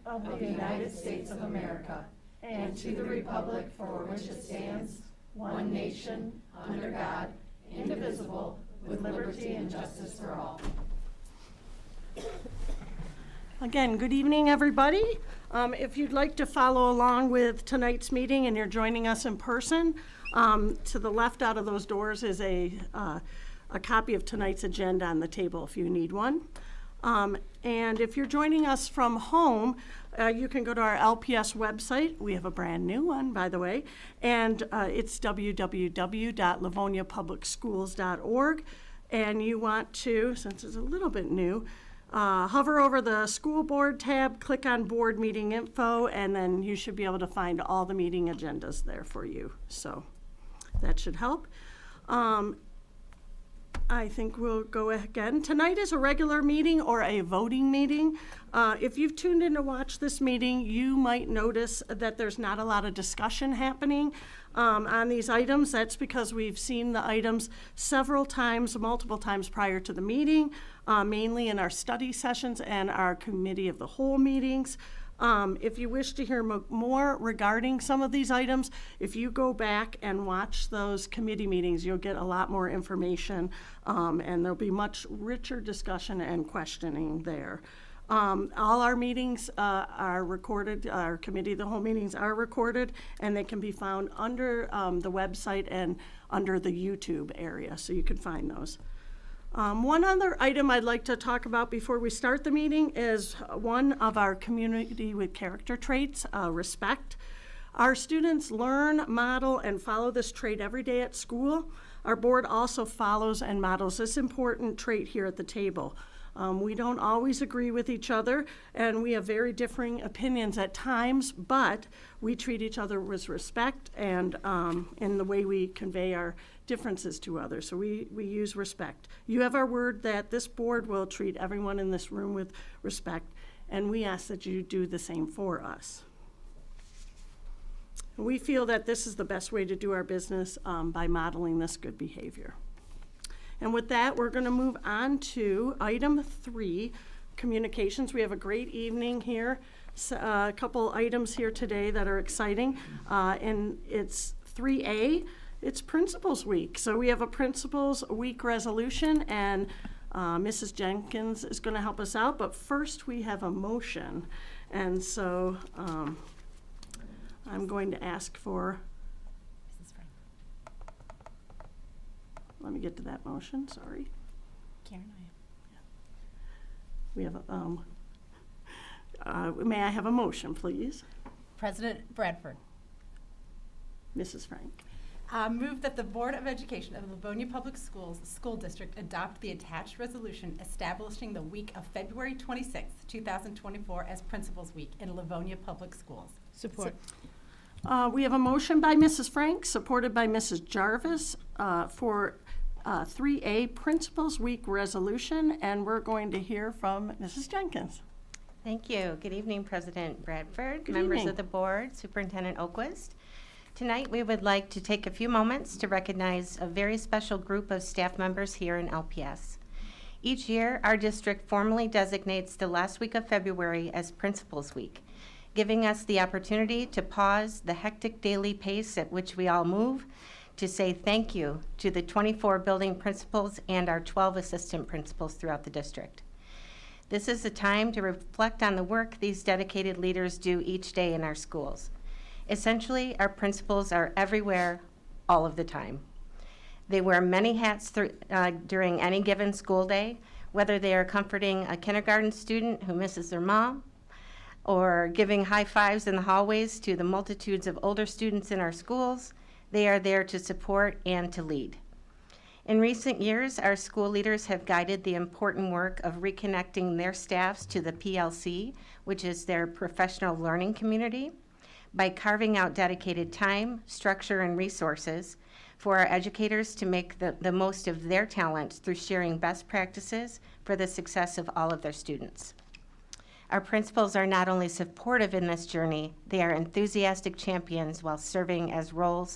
of the United States of America, and to the republic for which it stands, one nation, under God, indivisible, with liberty and justice for all. Again, good evening, everybody. If you'd like to follow along with tonight's meeting and you're joining us in person, to the left out of those doors is a copy of tonight's agenda on the table if you need one. And if you're joining us from home, you can go to our LPS website. We have a brand new one, by the way, and it's www.livoniapublicschools.org. And you want to, since it's a little bit new, hover over the school board tab, click on board meeting info, and then you should be able to find all the meeting agendas there for you. So that should help. I think we'll go again. Tonight is a regular meeting or a voting meeting. If you've tuned in to watch this meeting, you might notice that there's not a lot of discussion happening on these items. That's because we've seen the items several times, multiple times prior to the meeting, mainly in our study sessions and our committee of the whole meetings. If you wish to hear more regarding some of these items, if you go back and watch those committee meetings, you'll get a lot more information, and there'll be much richer discussion and questioning there. All our meetings are recorded, our committee of the whole meetings are recorded, and they can be found under the website and under the YouTube area, so you can find those. One other item I'd like to talk about before we start the meeting is one of our community with character traits, respect. Our students learn, model, and follow this trait every day at school. Our board also follows and models this important trait here at the table. We don't always agree with each other, and we have very differing opinions at times, but we treat each other with respect and in the way we convey our differences to others. So we use respect. You have our word that this board will treat everyone in this room with respect, and we ask that you do the same for us. We feel that this is the best way to do our business by modeling this good behavior. And with that, we're going to move on to item 3, communications. We have a great evening here, a couple items here today that are exciting, and it's 3A. It's Principals Week. So we have a Principals Week resolution, and Mrs. Jenkins is going to help us out. But first, we have a motion. And so I'm going to ask for, let me get to that motion, sorry. Karen, We have may I have a motion, please? President Bradford. Mrs. Frank. Move that the Board of Education of Livonia Public Schools School District adopt the attached resolution establishing the week of February 26, 2024 as Principals Week in Livonia Public Schools. Support. We have a motion by Mrs. Frank, supported by Mrs. Jarvis for 3A Principals Week resolution, and we're going to hear from Mrs. Jenkins. Thank you. Good evening, President Bradford, Good members evening. of the board, Superintendent Oquist. Tonight, we would like to take a few moments to recognize a very special group of staff members here in LPS. Each year, our district formally designates the last week of February as Principals Week, giving us the opportunity to pause the hectic daily pace at which we all move to say thank you to the 24 building principals and our 12 assistant principals throughout the district. This is a time to reflect on the work these dedicated leaders do each day in our schools. Essentially, our principals are everywhere, all of the time. They wear many hats during any given school day, whether they are comforting a kindergarten student who misses their mom, or giving high fives in the hallways to the multitudes of older students in our schools. They are there to support and to lead. In recent years, our school leaders have guided the important work of reconnecting their staffs to the PLC, which is their professional learning community, by carving out dedicated time, structure, and resources for our educators to make the most of their talents through sharing best practices for the success of all of their students. Our principals are not only supportive in this journey, they are enthusiastic champions while serving as role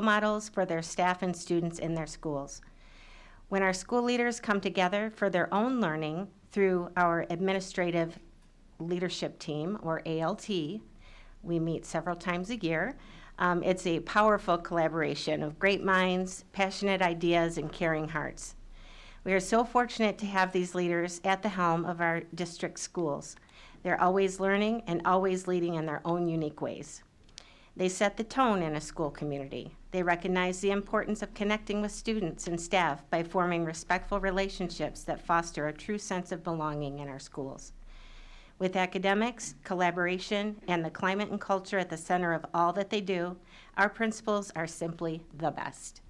models for their staff and students in their schools. When our school leaders come together for their own learning through our administrative Leadership Team, or ALT. We meet several times a year. It's a powerful collaboration of great minds, passionate ideas, and caring hearts. We are so fortunate to have these leaders at the helm of our district schools. They're always learning and always leading in their own unique ways. They set the tone in a school community. They recognize the importance of connecting with students and staff by forming respectful relationships that foster a true sense of belonging in our schools. With academics, collaboration, and the climate and culture at the center of all that they do, our principals are simply the best.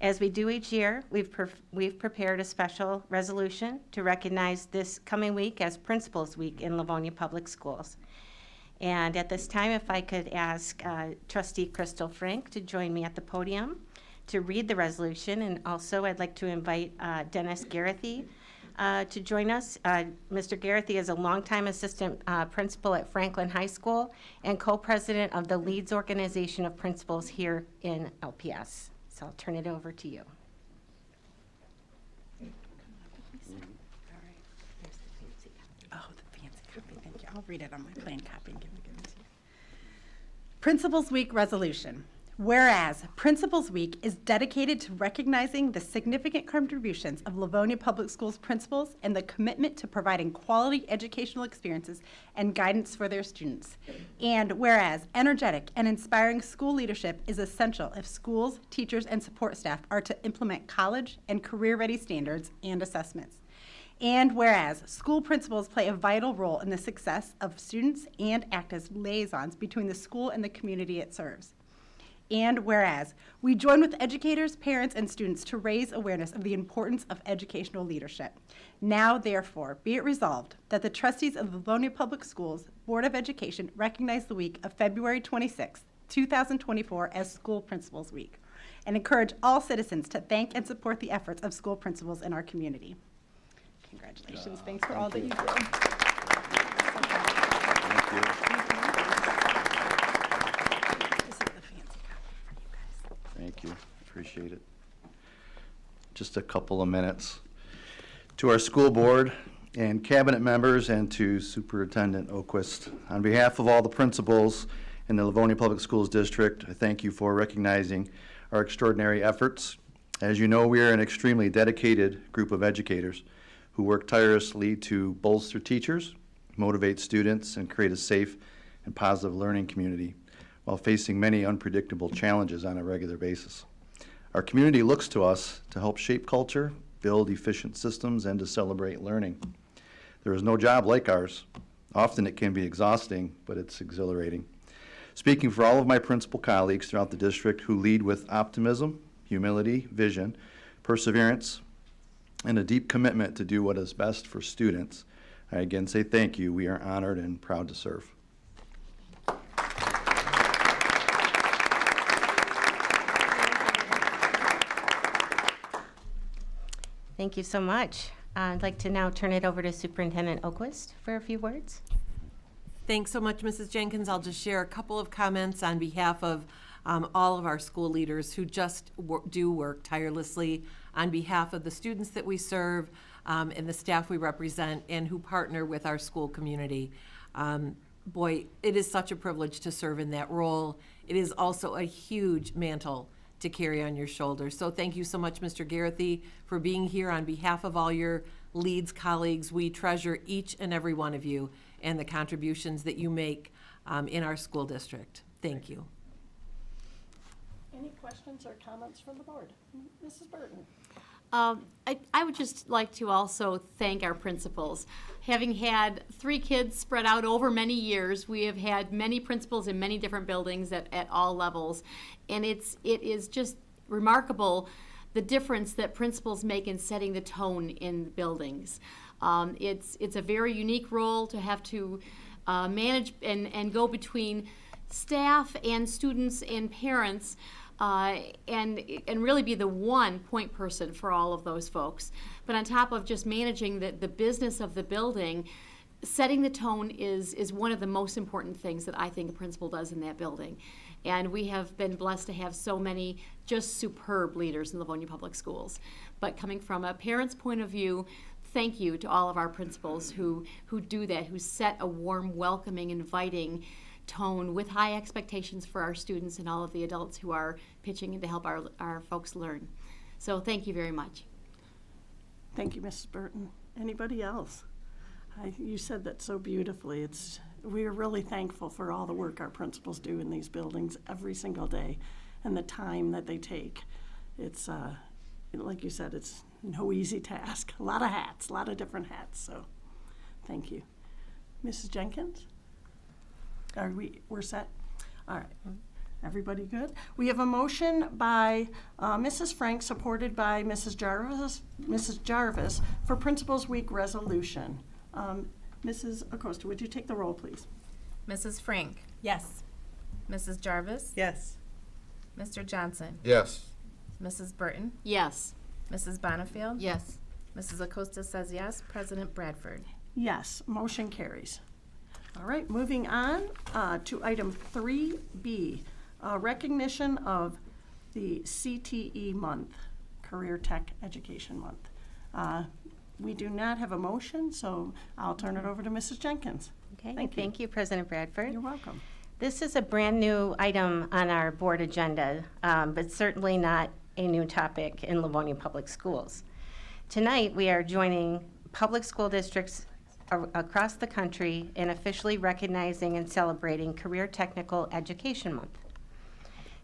As we do each year, we've prepared a special resolution to recognize this coming week as Principals Week in Livonia Public Schools. And at this time, if I could ask Trustee Crystal Frank to join me at the podium to read the resolution, and also I'd like to invite Dennis Garathy to join us. Mr. Garathy is a longtime assistant principal at Franklin High School and co-president of the Leads Organization of Principals here in LPS. So I'll turn it over to you. Oh, the fancy copy, thank you. I'll read it on my plain copy and give it to you. Principals Week Resolution. Whereas Principals Week is dedicated to recognizing the significant contributions of Livonia Public Schools principals and the commitment to providing quality educational experiences and guidance for their students. And whereas energetic and inspiring school leadership is essential if schools, teachers, and support staff are to implement college and career-ready standards and assessments. And whereas school principals play a vital role in the success of students and act as liaisons between the school and the community it serves. And whereas we join with educators, parents, and students to raise awareness of the importance of educational leadership. Now, therefore, be it resolved that the trustees of the Livonia Public Schools Board of Education recognize the week of February 26, 2024 as School Principals Week, and encourage all citizens to thank and support the efforts of school principals in our community. Congratulations. Thanks for all that you do. Thank you. Thank you. Appreciate it. Just a couple of minutes. To our school board and cabinet members and to Superintendent Oquist, on behalf of all the principals in the Livonia Public Schools District, I thank you for recognizing our extraordinary efforts. As you know, we are an extremely dedicated group of educators who work tirelessly to bolster teachers, motivate students, and create a safe and positive learning community while facing many unpredictable challenges on a regular basis. Our community looks to us to help shape culture, build efficient systems, and to celebrate learning. There is no job like ours. Often it can be exhausting, but it's exhilarating. Speaking for all of my principal colleagues throughout the district who lead with optimism, humility, vision, perseverance, and a deep commitment to do what is best for students, I again say thank you. We are honored and proud to serve. Thank you so much. I'd like to now turn it over to Superintendent Oquist for a few words. Thanks so much, Mrs. Jenkins. I'll just share a couple of comments on behalf of all of our school leaders who just do work tirelessly on behalf of the students that we serve and the staff we represent and who partner with our school community. Boy, it is such a privilege to serve in that role. It is also a huge mantle to carry on your shoulders. So thank you so much, Mr. Garathy, for being here on behalf of all your Leads colleagues. We treasure each and every one of you and the contributions that you make in our school district. Thank you. Any questions or comments from the board? Mrs. Burton. I would just like to also thank our principals. Having had 3 kids spread out over many years, we have had many principals in many different buildings at all levels. And it is just remarkable the difference that principals make in setting the tone in buildings. It's a very unique role to have to manage and go between staff and students and parents and really be the one point person for all of those folks. But on top of just managing the business of the building, setting the tone is one of the most important things that I think a principal does in that building. And we have been blessed to have so many just superb leaders in Livonia Public Schools. But coming from a parent's point of view, thank you to all of our principals who do that, who set a warm, welcoming, inviting tone with high expectations for our students and all of the adults who are pitching in to help our folks learn. So thank you very much. Thank you, Mrs. Burton. Anybody else? You said that so beautifully. We are really thankful for all the work our principals do in these buildings every single day and the time that they take. It's, like you said, it's no easy task. A lot of hats, a lot of different hats, so thank you. Mrs. Jenkins? We're set? All right. Everybody good? We have a motion by Mrs. Frank, supported by Mrs. Jarvis for Principals Week resolution. Mrs. Acosta, would you take the roll, please? Mrs. Frank, Yes. Mrs. Jarvis, Yes. Mr. Johnson, Yes. Mrs. Burton, Yes. Mrs. Bonnefield, Yes. Mrs. Acosta says yes, President Bradford. Yes, motion carries. All right, moving on to item 3B, recognition of the CTE month, Career Tech Education Month. We do not have a motion, so I'll turn it over to Mrs. Jenkins. Okay, Thank you. thank you, President Bradford. You're welcome. This is a brand-new item on our board agenda, but certainly not a new topic in Livonia Public Schools. Tonight, we are joining public school districts across the country in officially recognizing and celebrating Career Technical Education Month.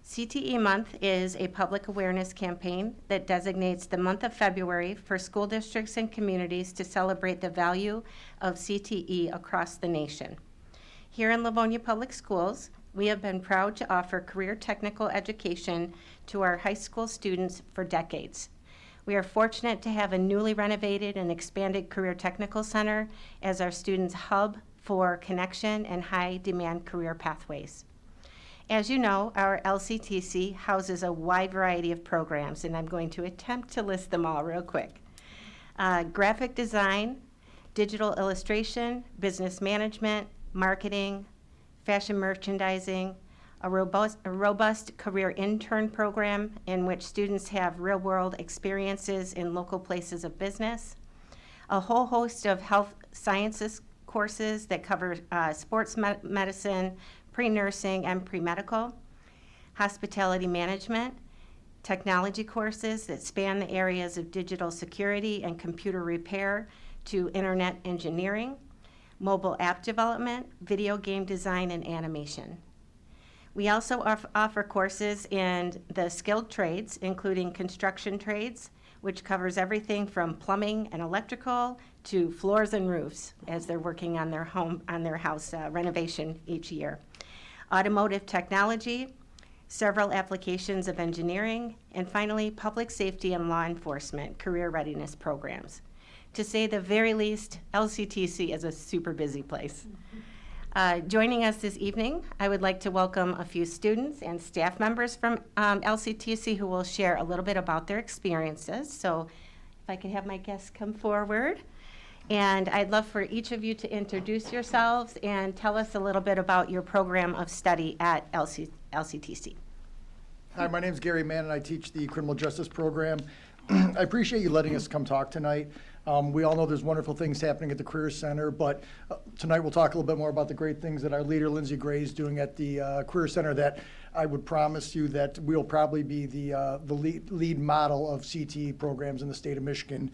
CTE Month is a public awareness campaign that designates the month of February for school districts and communities to celebrate the value of CTE across the nation. Here in Livonia Public Schools, we have been proud to offer career technical education to our high school students for decades. We are fortunate to have a newly renovated and expanded Career Technical Center as our students' hub for connection and high-demand career pathways. As you know, our LCTC houses a wide variety of programs, and I'm going to attempt to list them all real quick. Graphic design, digital illustration, business management, marketing, fashion merchandising, a robust career intern program in which students have real-world experiences in local places of business, a whole host of health sciences courses that cover sports medicine, pre-nursing, and pre-medical, hospitality management, technology courses that span the areas of digital security and computer repair to internet engineering, mobile app development, video game design, and animation. We also offer courses in the skilled trades, including construction trades, which covers everything from plumbing and electrical to floors and roofs as they're working on their house renovation each year. Automotive technology, several applications of engineering, and finally, public safety and law enforcement career readiness programs. To say the very least, LCTC is a super busy place. Joining us this evening, I would like to welcome a few students and staff members from LCTC who will share a little bit about their experiences. So if I could have my guests come forward. And I'd love for each of you to introduce yourselves and tell us a little bit about your program of study at LCTC. Hi, my name is Gary Mann, and I teach the criminal justice program. I appreciate you letting us come talk tonight. We all know there's wonderful things happening at the Career Center, but tonight we'll talk a little bit more about the great things that our leader, Lindsay Gray, is doing at the Career Center that I would promise you that we'll probably be the lead model of CTE programs in the state of Michigan,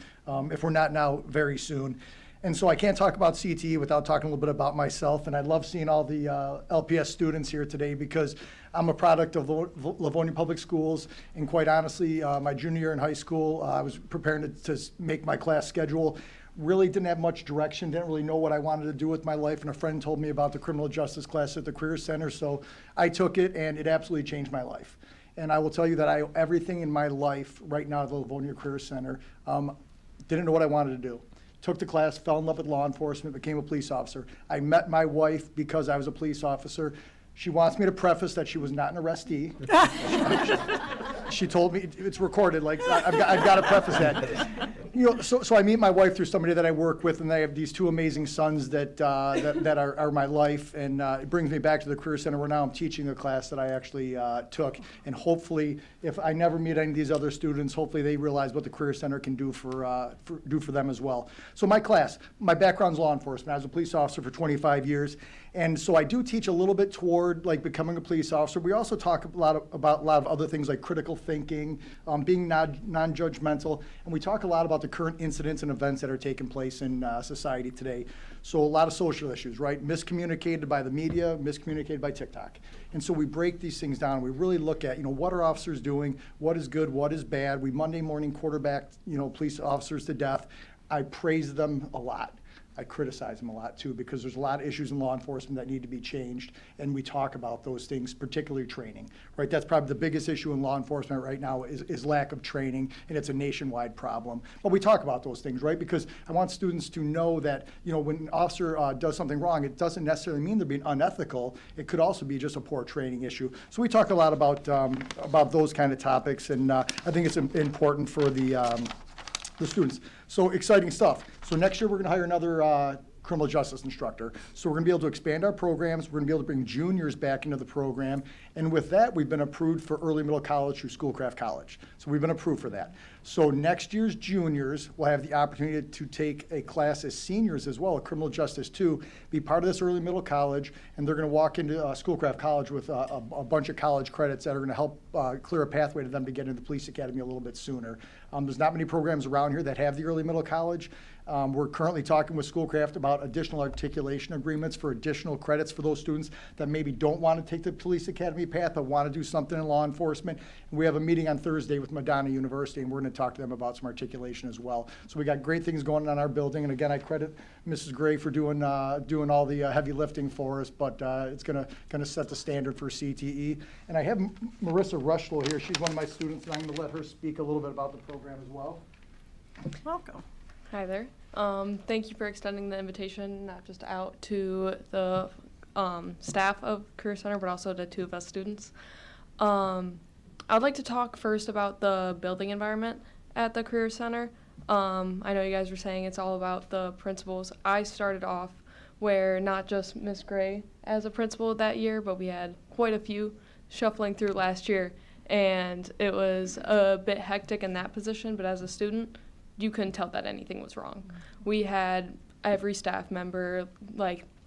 if we're not now, very soon. And so I can't talk about CTE without talking a little bit about myself, and I love seeing all the LPS students here today because I'm a product of Livonia Public Schools, and quite honestly, my junior year in high school, I was preparing to make my class schedule. Really didn't have much direction, didn't really know what I wanted to do with my life, and a friend told me about the criminal justice class at the Career Center, so I took it, and it absolutely changed my life. And I will tell you that everything in my life right now at the Livonia Career Center, didn't know what I wanted to do. Took the class, fell in love with law enforcement, became a police officer. I met my wife because I was a police officer. She wants me to preface that she was not an arrestee. She told me, it's recorded, like, I've got to preface that. So I meet my wife through somebody that I work with, and I have these two amazing sons that are my life, and it brings me back to the Career Center where now I'm teaching a class that I actually took, and hopefully, if I never meet any of these other students, hopefully they realize what the Career Center can do for them as well. So my class, my background's law enforcement. I was a police officer for 25 years, and so I do teach a little bit toward like becoming a police officer. We also talk about a lot of other things like critical thinking, being non-judgmental, and we talk a lot about the current incidents and events that are taking place in society today. So a lot of social issues, right? Miscommunicated by the media, miscommunicated by TikTok. And so we break these things down. We really look at, what are officers doing? What is good? What is bad? We Monday morning quarterback, police officers to death. I praise them a lot. I criticize them a lot too, because there's a lot of issues in law enforcement that need to be changed, and we talk about those things, particularly training, right? That's probably the biggest issue in law enforcement right now is lack of training, and it's a nationwide problem. But we talk about those things, right? Because I want students to know that, when an officer does something wrong, it doesn't necessarily mean they're being unethical. It could also be just a poor training issue. So we talk a lot about those kind of topics, and I think it's important for the students. So exciting stuff. So next year we're going to hire another criminal justice instructor. So we're going to be able to expand our programs. We're going to be able to bring juniors back into the program. And with that, we've been approved for early middle college through Schoolcraft College. So we've been approved for that. So next year's juniors will have the opportunity to take a class as seniors as well, a criminal justice 2, be part of this early middle college, and they're going to walk into Schoolcraft College with a bunch of college credits that are going to help clear a pathway to them to get into the police academy a little bit sooner. There's not many programs around here that have the early middle college. We're currently talking with Schoolcraft about additional articulation agreements for additional credits for those students that maybe don't want to take the police academy path but want to do something in law enforcement. And we have a meeting on Thursday with Madonna University, and we're going to talk to them about some articulation as well. So we got great things going on in our building, and again, I credit Mrs. Gray for doing all the heavy lifting for us, but it's going to set the standard for CTE. And I have Marissa Rushlow here. She's one of my students, and I'm going to let her speak a little bit about the program as well. Welcome. Hi there. Thank you for extending the invitation, not just out to the staff of Career Center, but also to 2 of us students. I would like to talk first about the building environment at the Career Center. I know you guys were saying it's all about the principals. I started off where not just Miss Gray as a principal that year, but we had quite a few shuffling through last year, and it was a bit hectic in that position, but as a student, you couldn't tell that anything was wrong. We had every staff member,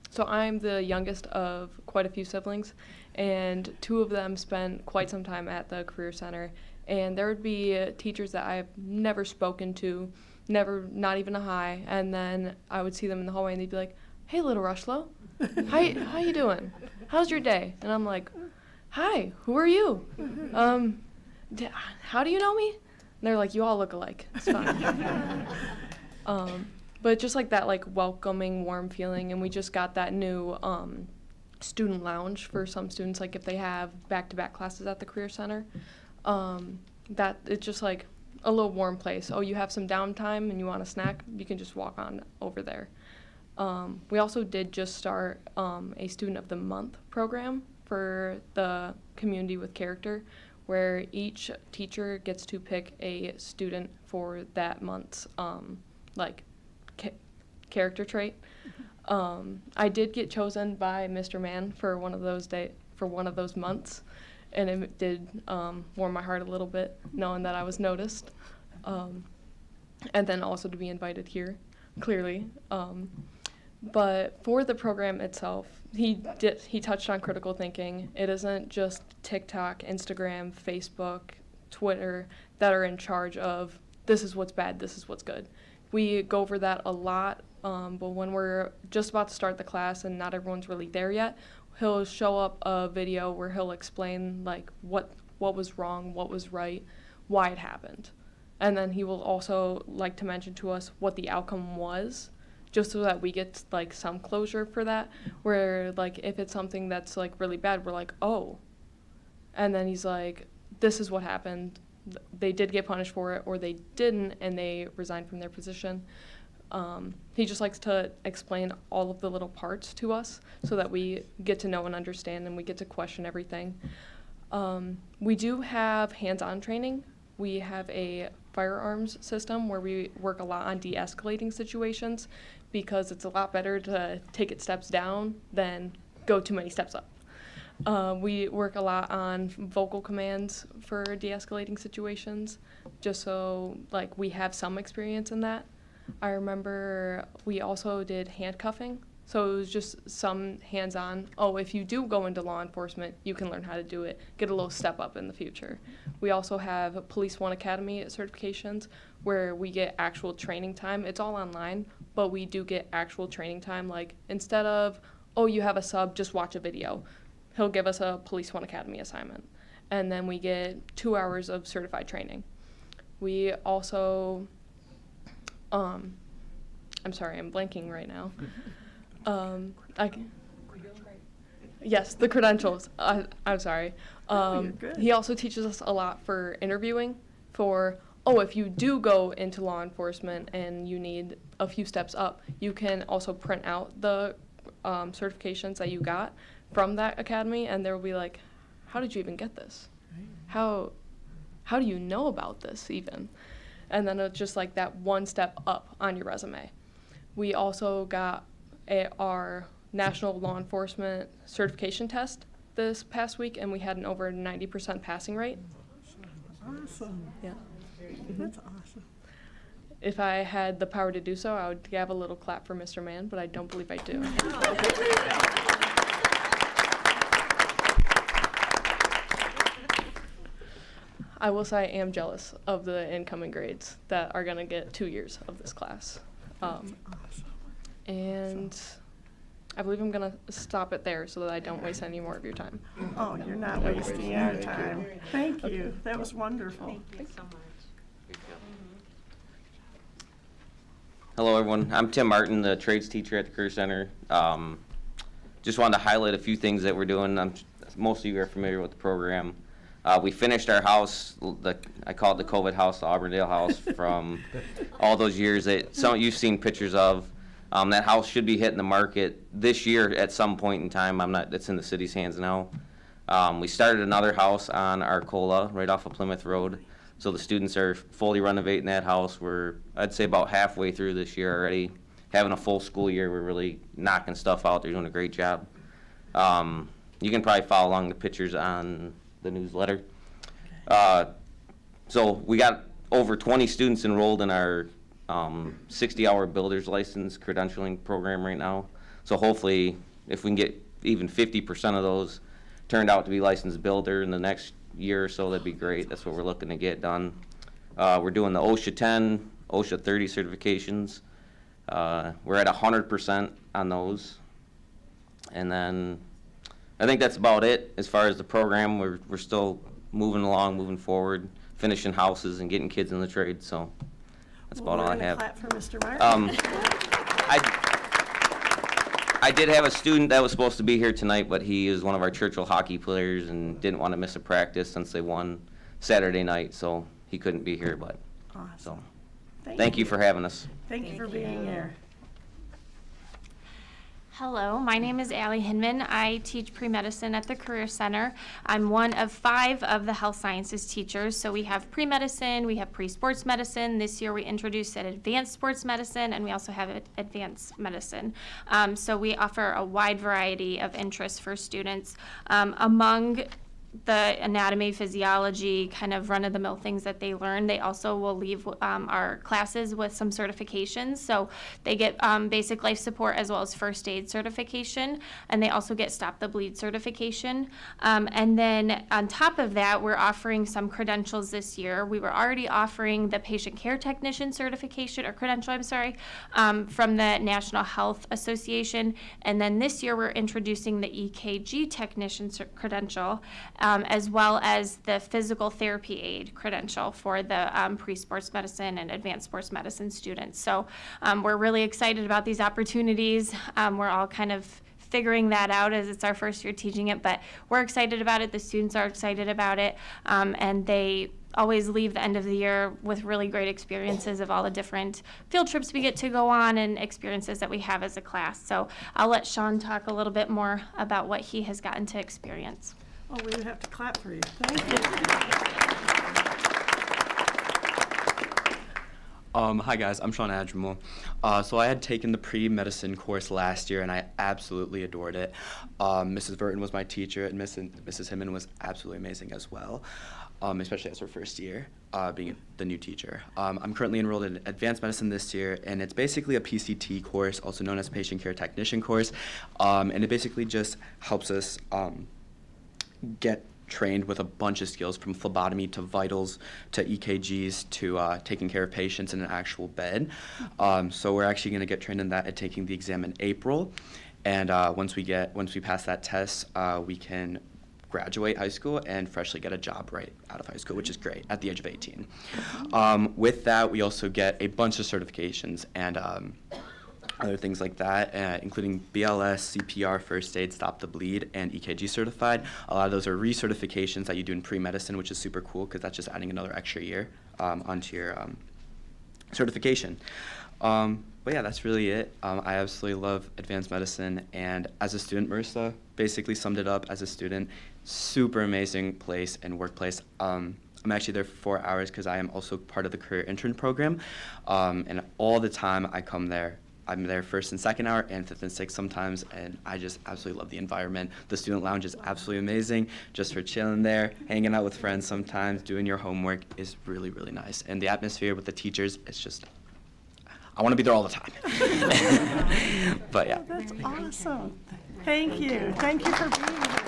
so I'm the youngest of quite a few siblings, and 2 of them spent quite some time at the Career Center, and there would be teachers that I've never spoken to, not even a hi, and then I would see them in the hallway and they'd be like, "Hey, little Rushlow, how you doing? How's your day?" And I'm like, "Hi, who are you? How do you know me?" And they're like, "You all look alike. It's fine." But just like that, welcoming, warm feeling, and we just got that new student lounge for some students, if they have back-to-back classes at the Career Center. That it's just a little warm place. Oh, you have some downtime and you want a snack, you can just walk on over there. We also did just start a Student of the Month program for the community with character, where each teacher gets to pick a student for that month's character trait. I did get chosen by Mr. Mann for one of those months, and it did warm my heart a little bit knowing that I was noticed, and then also to be invited here, clearly. But for the program itself, he touched on critical thinking. It isn't just TikTok, Instagram, Facebook, Twitter that are in charge of this is what's bad, this is what's good. We go over that a lot, but when we're just about to start the class and not everyone's really there yet, he'll show up a video where he'll explain what was wrong, what was right, why it happened. And then he will also like to mention to us what the outcome was, just so that we get some closure for that, where if it's something that's really bad, we're like, oh. And then he's like, this is what happened. They did get punished for it, or they didn't, and they resigned from their position. He just likes to explain all of the little parts to us so that we get to know and understand, and we get to question everything. We do have hands-on training. we have a firearms system where we work a lot on de-escalating situations because it's a lot better to take it steps down than go too many steps up. We work a lot on vocal commands for de-escalating situations, just so like we have some experience in that. I remember we also did handcuffing, so it was just some hands-on. Oh, if you do go into law enforcement, you can learn how to do it, get a little step up in the future. We also have Police One Academy certifications where we get actual training time. It's all online, but we do get actual training time. Like instead of, oh, you have a sub, just watch a video. He'll give us a Police One Academy assignment. And then we get 2 hours of certified training. We also, I'm sorry, I'm blanking right now. Yes, the credentials. I'm sorry. You're good. He also teaches us a lot for interviewing for, if you do go into law enforcement and you need a few steps up, you can also print out the certifications that you got from that academy, and they'll be like, how did you even get this? How do you know about this even? And then it's just like that one step up on your resume. We also got our national law enforcement certification test this past week, and we had an over 90% passing rate. Awesome. Yeah. That's awesome. If I had the power to do so, I would give a little clap for Mr. Mann, but I don't believe I do. I will say I am jealous of the incoming grades that are going to get 2 years of this class. Awesome. And I believe I'm going to stop it there so that I don't waste any more of your time. Oh, you're not wasting our time. Thank you. That was wonderful. Hello, everyone. I'm Tim Martin, the trades teacher at the Career Center. Just wanted to highlight a few things that we're doing. Most of you are familiar with the program. We finished our house, I call it the COVID house, the Auburndale house, from all those years that some you've seen pictures of. That house should be hitting the market this year at some point in time. It's in the city's hands now. We started another house on Arcola, right off of Plymouth Road. So the students are fully renovating that house. We're, I'd say, about halfway through this year already. Having a full school year, we're really knocking stuff out. They're doing a great job. You can probably follow along the pictures on the newsletter. So we got over 20 students enrolled in our 60-hour builder's license credentialing program right now. So hopefully, if we can get even 50% of those turned out to be licensed builder in the next year or so, that'd be great. That's what we're looking to get done. We're doing the OSHA 10, OSHA 30 certifications. We're at 100% on those. And then I think that's about it as far as the program. We're still moving along, moving forward, finishing houses and getting kids in the trade. So that's about all I have. Clap for Mr. Martin. I did have a student that was supposed to be here tonight, but he is one of our Churchill hockey players and didn't want to miss a practice since they won Saturday night, so he couldn't be here. But Awesome. so thank you for having us. Thank you for being here. Hello, my name is Allie Hinman. I teach pre-medicine at the Career Center. I'm one of 5 of the health sciences teachers. So we have pre-medicine, we have pre-sports medicine. This year we introduced an advanced sports medicine, and we also have advanced medicine. So we offer a wide variety of interests for students. Among the anatomy, physiology, kind of run-of-the-mill things that they learn, they also will leave our classes with some certifications. So they get basic life support as well as first aid certification, and they also get Stop the Bleed certification. And then on top of that, we're offering some credentials this year. We were already offering the patient care technician certification, or credential, from the National Health Association. And then this year, we're introducing the EKG technician credential, as well as the physical therapy aid credential for the pre-sports medicine and advanced sports medicine students. So we're really excited about these opportunities. We're all kind of figuring that out as it's our first year teaching it, but we're excited about it. The students are excited about it, and they always leave the end of the year with really great experiences of all the different field trips we get to go on and experiences that we have as a class. So I'll let Sean talk a little bit more about what he has gotten to experience. Oh, we would have to clap for you. Thank you. Hi guys, I'm Sean Adjumel. So I had taken the pre-medicine course last year and I absolutely adored it. Mrs. Burton was my teacher and Mrs. Hinman was absolutely amazing as well, especially as her first year, being the new teacher. I'm currently enrolled in advanced medicine this year, and it's basically a PCT course, also known as patient care technician course, and it basically just helps us get trained with a bunch of skills, from phlebotomy to vitals to EKGs to taking care of patients in an actual bed. So we're actually going to get trained in that and taking the exam in April. And once we pass that test, we can graduate high school and freshly get a job right out of high school, which is great, at the age of 18. With that, we also get a bunch of certifications and other things like that, including BLS, CPR, first aid, stop the bleed, and EKG certified. A lot of those are recertifications that you do in pre-medicine, which is super cool because that's just adding another extra year onto your certification. But yeah, that's really it. I absolutely love advanced medicine, and as a student, Marissa basically summed it up as a student. Super amazing place and workplace. I'm actually there for 4 hours because I am also part of the career intern program, and all the time I come there. I'm there first and second hour and fifth and sixth sometimes, and I just absolutely love the environment. The student lounge is absolutely amazing, just for chilling there, hanging out with friends sometimes, doing your homework is really, really nice. And the atmosphere with the teachers, it's just, I want to be there all the time. But yeah. That's awesome. Thank you. Thank you for being here.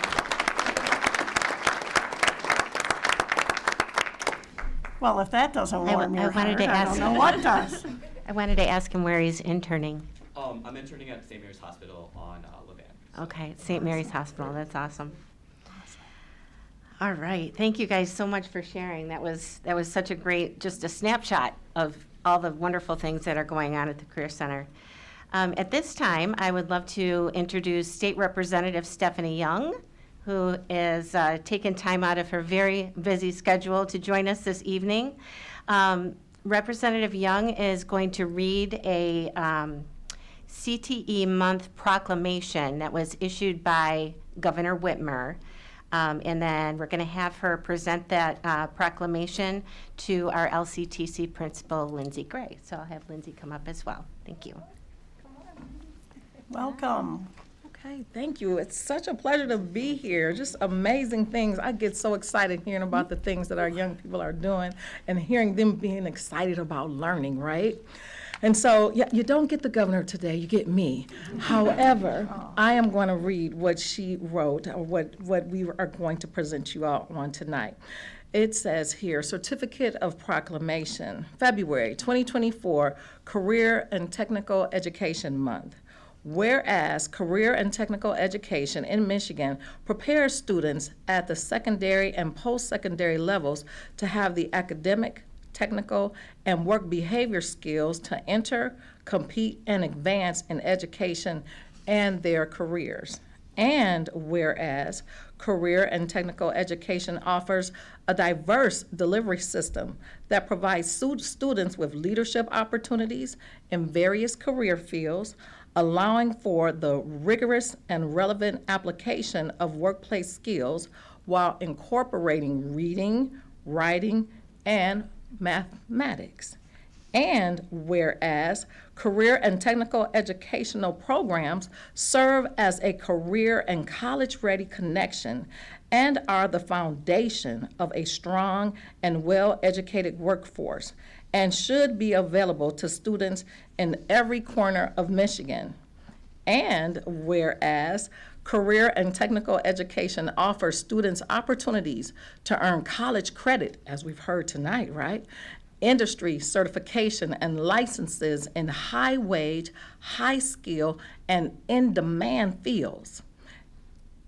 Well, if that doesn't warm your heart, I don't know what does. I wanted to ask him where he's interning. I'm interning at St. Mary's Hospital on Livonia. Okay, St. Mary's Hospital, that's awesome. All right, thank you guys so much for sharing. That was such a great, just a snapshot of all the wonderful things that are going on at the Career Center. At this time, I would love to introduce State Representative Stephanie Young, who is taking time out of her very busy schedule to join us this evening. Representative Young is going to read a CTE Month proclamation that was issued by Governor Whitmer. And then we're going to have her present that proclamation to our LCTC principal, Lindsay Gray. So I'll have Lindsay come up as well. Thank you. Welcome. Okay, thank you. It's such a pleasure to be here. Just amazing things. I get so excited hearing about the things that our young people are doing and hearing them being excited about learning, right? And so, yeah, you don't get the governor today, you get me. However, I am going to read what she wrote, or what we are going to present you all on tonight. It says here, Certificate of Proclamation, February 2024, Career and Technical Education Month. Whereas career and technical education in Michigan prepares students at the secondary and post-secondary levels to have the academic, technical, and work behavior skills to enter, compete, and advance in education and their careers. And whereas career and technical education offers a diverse delivery system that provides students with leadership opportunities in various career fields, allowing for the rigorous and relevant application of workplace skills while incorporating reading, writing, and mathematics. And whereas career and technical educational programs serve as a career and college-ready connection and are the foundation of a strong and well-educated workforce, and should be available to students in every corner of Michigan. And whereas career and technical education offers students opportunities to earn college credit, as we've heard tonight, right? Industry certification and licenses in high-wage, high-skill, and in-demand fields,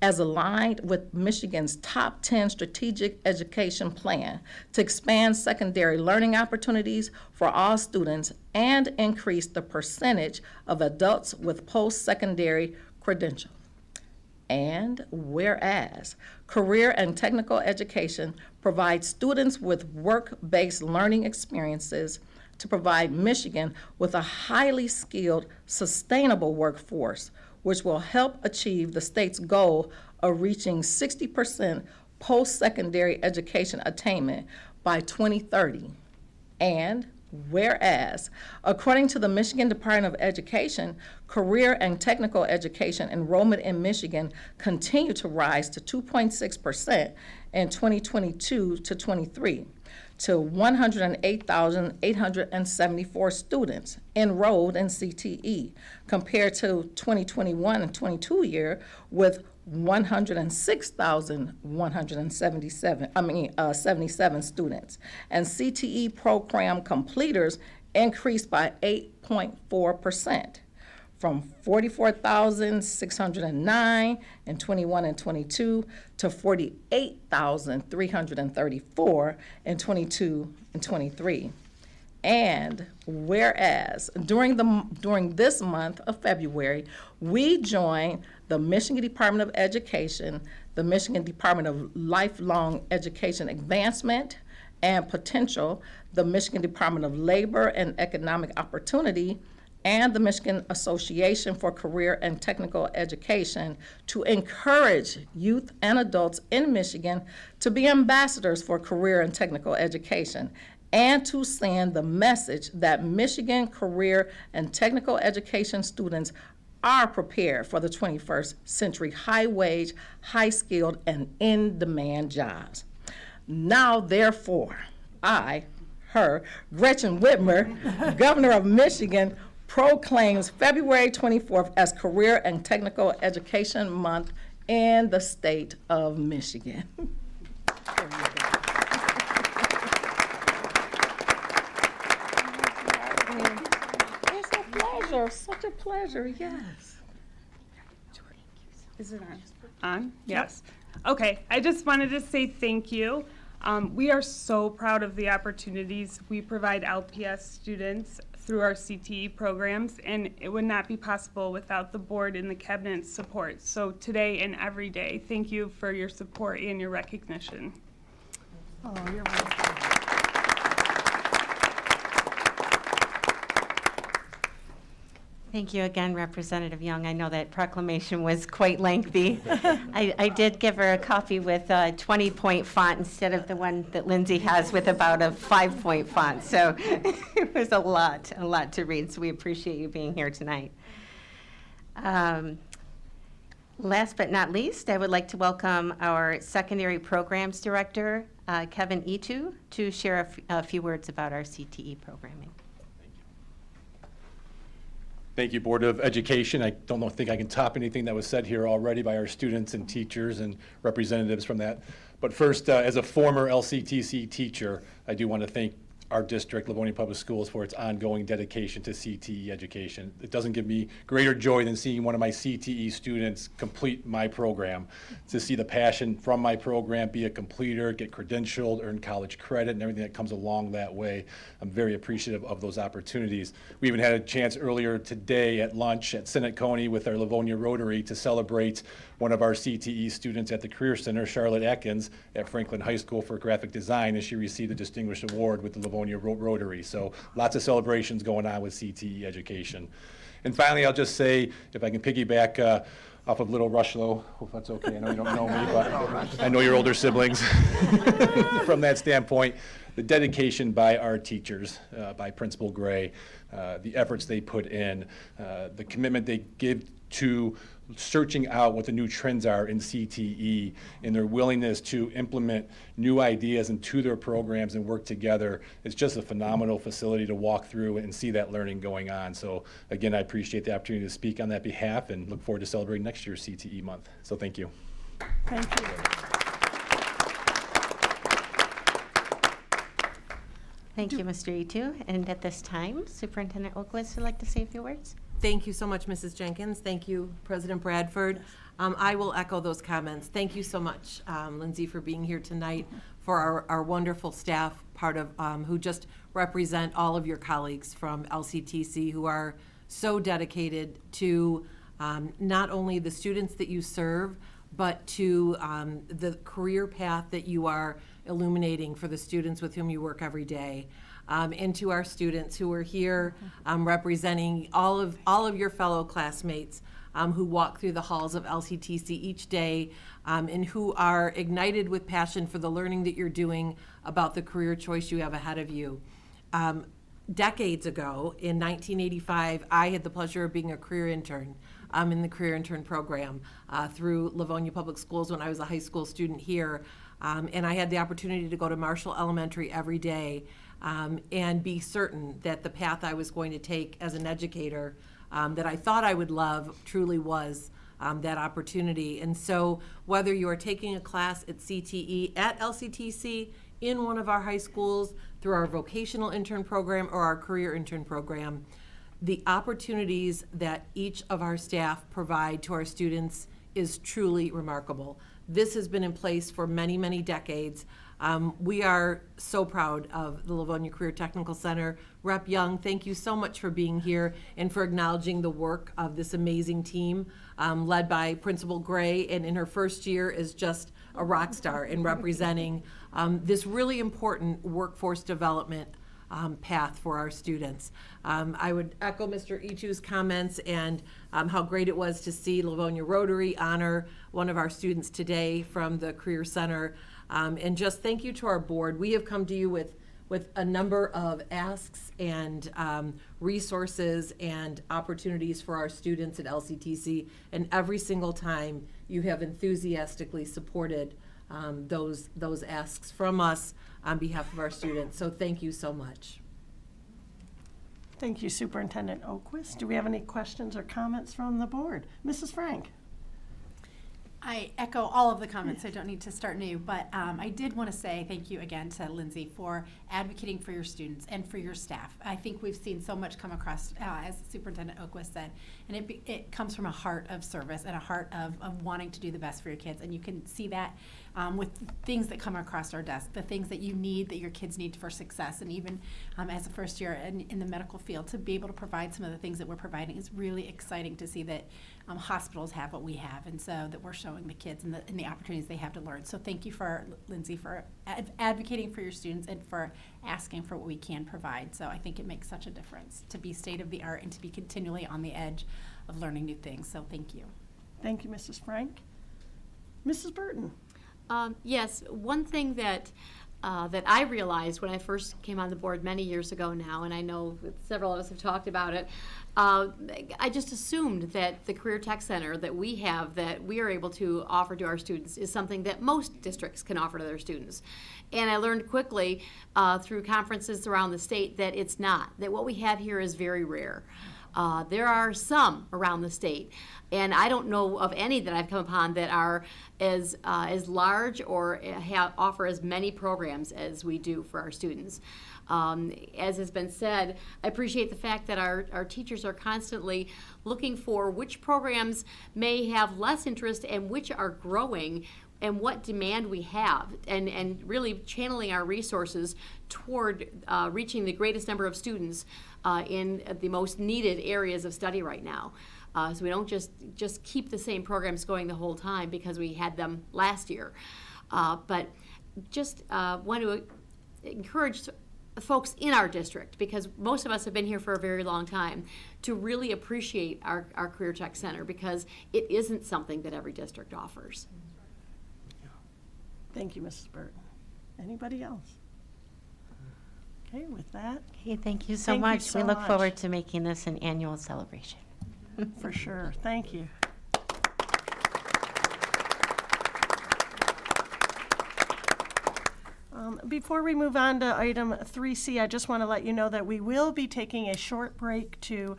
as aligned with Michigan's top 10 strategic education plan to expand secondary learning opportunities for all students and increase the percentage of adults with post-secondary credentials. And whereas career and technical education provides students with work-based learning experiences to provide Michigan with a highly skilled, sustainable workforce, which will help achieve the state's goal of reaching 60% post-secondary education attainment by 2030. And Whereas, according to the Michigan Department of Education, career and technical education enrollment in Michigan continued to rise to 2.6% in 2022 to 23, to 108,874 students enrolled in CTE, compared to 2021 and 22 year with 77 students. And CTE program completers increased by 8.4%, from 44,609 in 21 and 22 to 48,334 in 22 and 23. And whereas during this month of February, we joined the Michigan Department of Education, the Michigan Department of Lifelong Education Advancement and Potential, the Michigan Department of Labor and Economic Opportunity, and the Michigan Association for Career and Technical Education to encourage youth and adults in Michigan to be ambassadors for career and technical education, and to send the message that Michigan career and technical education students are prepared for the 21st century high-wage, high-skilled, and in-demand jobs. Now, therefore, Gretchen Whitmer, Governor of Michigan, proclaims February 24th as Career and Technical Education Month in the state of Michigan. It's a pleasure, such a pleasure, yes. Is it on? Yes. Okay, I just wanted to say thank you. We are so proud of the opportunities we provide LPS students through our CTE programs, and it would not be possible without the board and the cabinet's support. So today and every day, thank you for your support and your recognition. Oh, you're welcome. Thank you again, Representative Young. I know that proclamation was quite lengthy. I did give her a copy with a 20-point font instead of the one that Lindsay has with about a 5-point font. So it was a lot to read. So we appreciate you being here tonight. Last but not least, I would like to welcome our Secondary Programs Director, Kevin Etu, to share a few words about our CTE programming. Thank you, Board of Education. I don't think I can top anything that was said here already by our students and teachers and representatives from that. But first, as a former LCTC teacher, I do want to thank our district, Livonia Public Schools, for its ongoing dedication to CTE education. It doesn't give me greater joy than seeing one of my CTE students complete my program. To see the passion from my program, be a completer, get credentialed, earn college credit, and everything that comes along that way. I'm very appreciative of those opportunities. We even had a chance earlier today at lunch at Senate Coney with our Livonia Rotary to celebrate one of our CTE students at the Career Center, Charlotte Atkins, at Franklin High School for graphic design, as she received a distinguished award with the Livonia Rotary. So lots of celebrations going on with CTE education. And finally, I'll just say, if I can piggyback off of Little Rushlow, hope that's okay. I know you don't know me, but I know your older siblings. From that standpoint, the dedication by our teachers, by Principal Gray, the efforts they put in, the commitment they give to searching out what the new trends are in CTE, and their willingness to implement new ideas into their programs and work together. It's just a phenomenal facility to walk through and see that learning going on. So again, I appreciate the opportunity to speak on that behalf and look forward to celebrating next year's CTE month. So thank you. Thank you. Thank you, Mr. Etu. And at this time, Superintendent Oquist would like to say a few words. Thank you so much, Mrs. Jenkins. Thank you, President Bradford. I will echo those comments. Thank you so much, Lindsay, for being here tonight, for our wonderful staff, part of who just represent all of your colleagues from LCTC who are so dedicated to not only the students that you serve, but to the career path that you are illuminating for the students with whom you work every day. And to our students who are here representing all of your fellow classmates who walk through the halls of LCTC each day and who are ignited with passion for the learning that you're doing about the career choice you have ahead of you. decades ago, in 1985, I had the pleasure of being a career intern in the career intern program through Livonia Public Schools when I was a high school student here. And I had the opportunity to go to Marshall Elementary every day and be certain that the path I was going to take as an educator that I thought I would love truly was that opportunity. And so whether you are taking a class at CTE, at LCTC, in one of our high schools, through our vocational intern program or our career intern program, the opportunities that each of our staff provide to our students is truly remarkable. This has been in place for many, many decades. We are so proud of the Livonia Career Technical Center. Rep. Young, thank you so much for being here and for acknowledging the work of this amazing team led by Principal Gray, and in her first year is just a rock star in representing this really important workforce development path for our students. I would echo Mr. Ichu's comments and how great it was to see Livonia Rotary honor one of our students today from the Career Center. And just thank you to our board. We have come to you with a number of asks and resources and opportunities for our students at LCTC, and every single time you have enthusiastically supported those asks from us on behalf of our students. So thank you so much. Thank you, Superintendent Oquist. Do we have any questions or comments from the board? Mrs. Frank? I echo all of the comments. I don't need to start new, but I did want to say thank you again to Lindsay for advocating for your students and for your staff. I think we've seen so much come across, as Superintendent Oquist said, and it comes from a heart of service and a heart of wanting to do the best for your kids, and you can see that with things that come across our desk, the things that you need, that your kids need for success, and even as a first year in the medical field, to be able to provide some of the things that we're providing is really exciting to see that hospitals have what we have, and so that we're showing the kids and the opportunities they have to learn. So thank you, Lindsay, for advocating for your students and for asking for what we can provide. So I think it makes such a difference to be state of the art and to be continually on the edge of learning new things. So thank you. Thank you, Mrs. Frank. Mrs. Burton? Yes, one thing that I realized when I first came on the board many years ago now, and I know several of us have talked about it, I just assumed that the Career Tech Center that we have, that we are able to offer to our students, is something that most districts can offer to their students. And I learned quickly through conferences around the state that it's not, that what we have here is very rare. There are some around the state, and I don't know of any that I've come upon that are as large or offer as many programs as we do for our students. As has been said, I appreciate the fact that our teachers are constantly looking for which programs may have less interest and which are growing, and what demand we have, and really channeling our resources toward reaching the greatest number of students in the most needed areas of study right now. So we don't just keep the same programs going the whole time because we had them last year. But just want to encourage folks in our district, because most of us have been here for a very long time, to really appreciate our Career Tech Center, because it isn't something that every district offers. Thank you, Mrs. Burton. Anybody else? Okay, with that. Okay, thank you so Thank you much. so We look much. forward to making this an annual celebration. For sure. Thank you. Before we move on to item 3C, I just want to let you know that we will be taking a short break to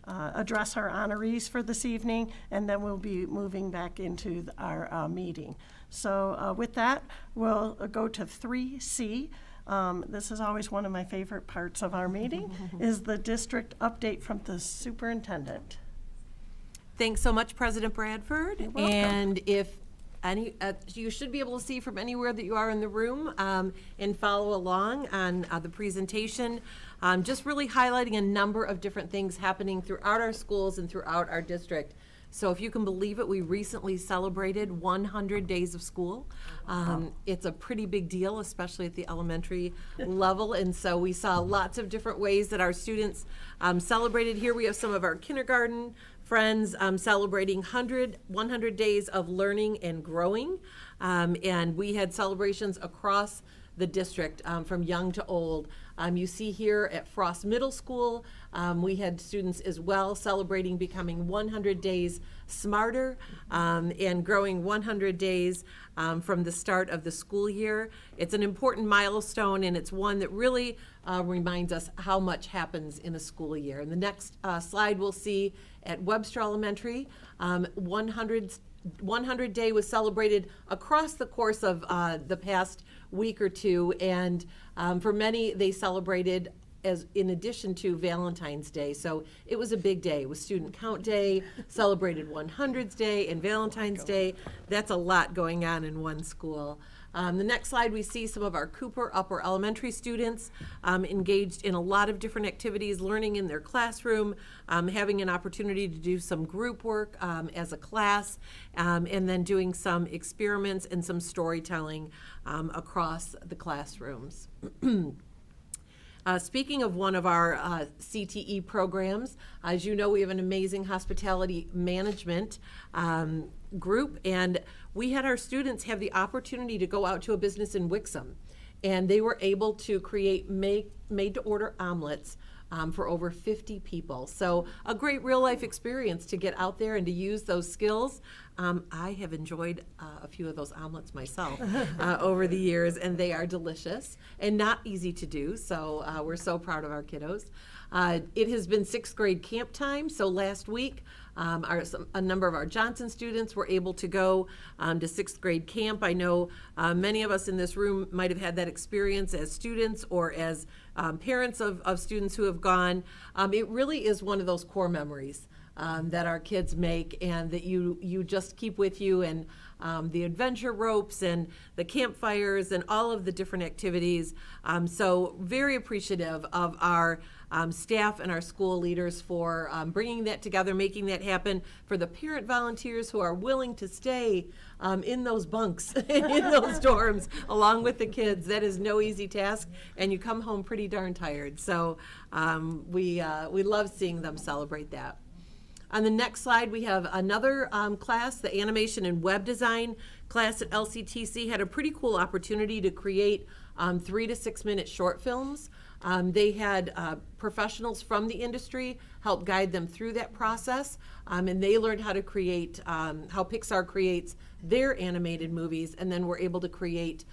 address our honorees for this evening, and then we'll be moving back into our meeting. So with that, we'll go to 3C. This is always one of my favorite parts of our meeting, is the district update from the superintendent. Thanks so much, President Bradford. You're welcome. And if you should be able to see from anywhere that you are in the room and follow along on the presentation. Just really highlighting a number of different things happening throughout our schools and throughout our district. So if you can believe it, we recently celebrated 100 days of school. It's a pretty big deal, especially at the elementary level. And so we saw lots of different ways that our students celebrated. Here we have some of our kindergarten friends celebrating 100 days of learning and growing. And we had celebrations across the district from young to old. You see here at Frost Middle School, we had students as well celebrating becoming 100 days smarter and growing 100 days from the start of the school year. It's an important milestone, and it's one that really reminds us how much happens in a school year. And the next slide we'll see at Webster Elementary, 100 Day was celebrated across the course of the past week or two, and for many, they celebrated as in addition to Valentine's Day. So it was a big day. It was Student Count Day, celebrated 100th Day, and Valentine's Day. That's a lot going on in one school. The next slide, we see some of our Cooper Upper Elementary students engaged in a lot of different activities, learning in their classroom, having an opportunity to do some group work as a class, and then doing some experiments and some storytelling across the classrooms. Speaking of one of our CTE programs, as you know, we have an amazing hospitality management group, and we had our students have the opportunity to go out to a business in Wixom, and they were able to create made-to-order omelets for over 50 people. So a great real-life experience to get out there and to use those skills. I have enjoyed a few of those omelets myself over the years, and they are delicious and not easy to do, so we're so proud of our kiddos. It has been 6th grade camp time, so last week a number of our Johnson students were able to go to 6th grade camp. I know many of us in this room might have had that experience as students or as parents of students who have gone. It really is one of those core memories that our kids make and that you just keep with you, and the adventure ropes and the campfires and all of the different activities. So very appreciative of our staff and our school leaders for bringing that together, making that happen, for the parent volunteers who are willing to stay in those bunks, in those dorms, along with the kids. That is no easy task, and you come home pretty darn tired. So we love seeing them celebrate that. On the next slide, we have another class, the animation and web design class at LCTC had a pretty cool opportunity to create 3 to 6 minute short films. They had professionals from the industry help guide them through that process, and they learned how to create, how Pixar creates their animated movies, and then were able to create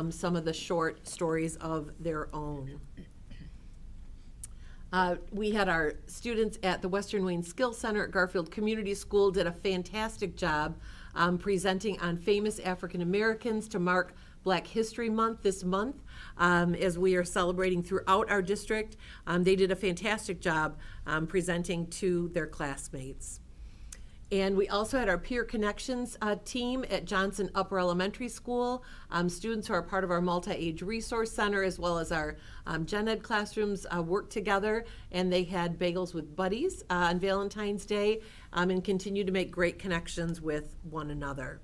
some of the short stories of their own. We had our students at the Western Wayne Skills Center at Garfield Community School did a fantastic job presenting on famous African Americans to mark Black History Month this month, as we are celebrating throughout our district. They did a fantastic job presenting to their classmates. And we also had our Peer Connections team at Johnson Upper Elementary School. Students who are part of our multi-age resource center, as well as our gen ed classrooms, worked together, and they had bagels with buddies on Valentine's Day, and continue to make great connections with one another.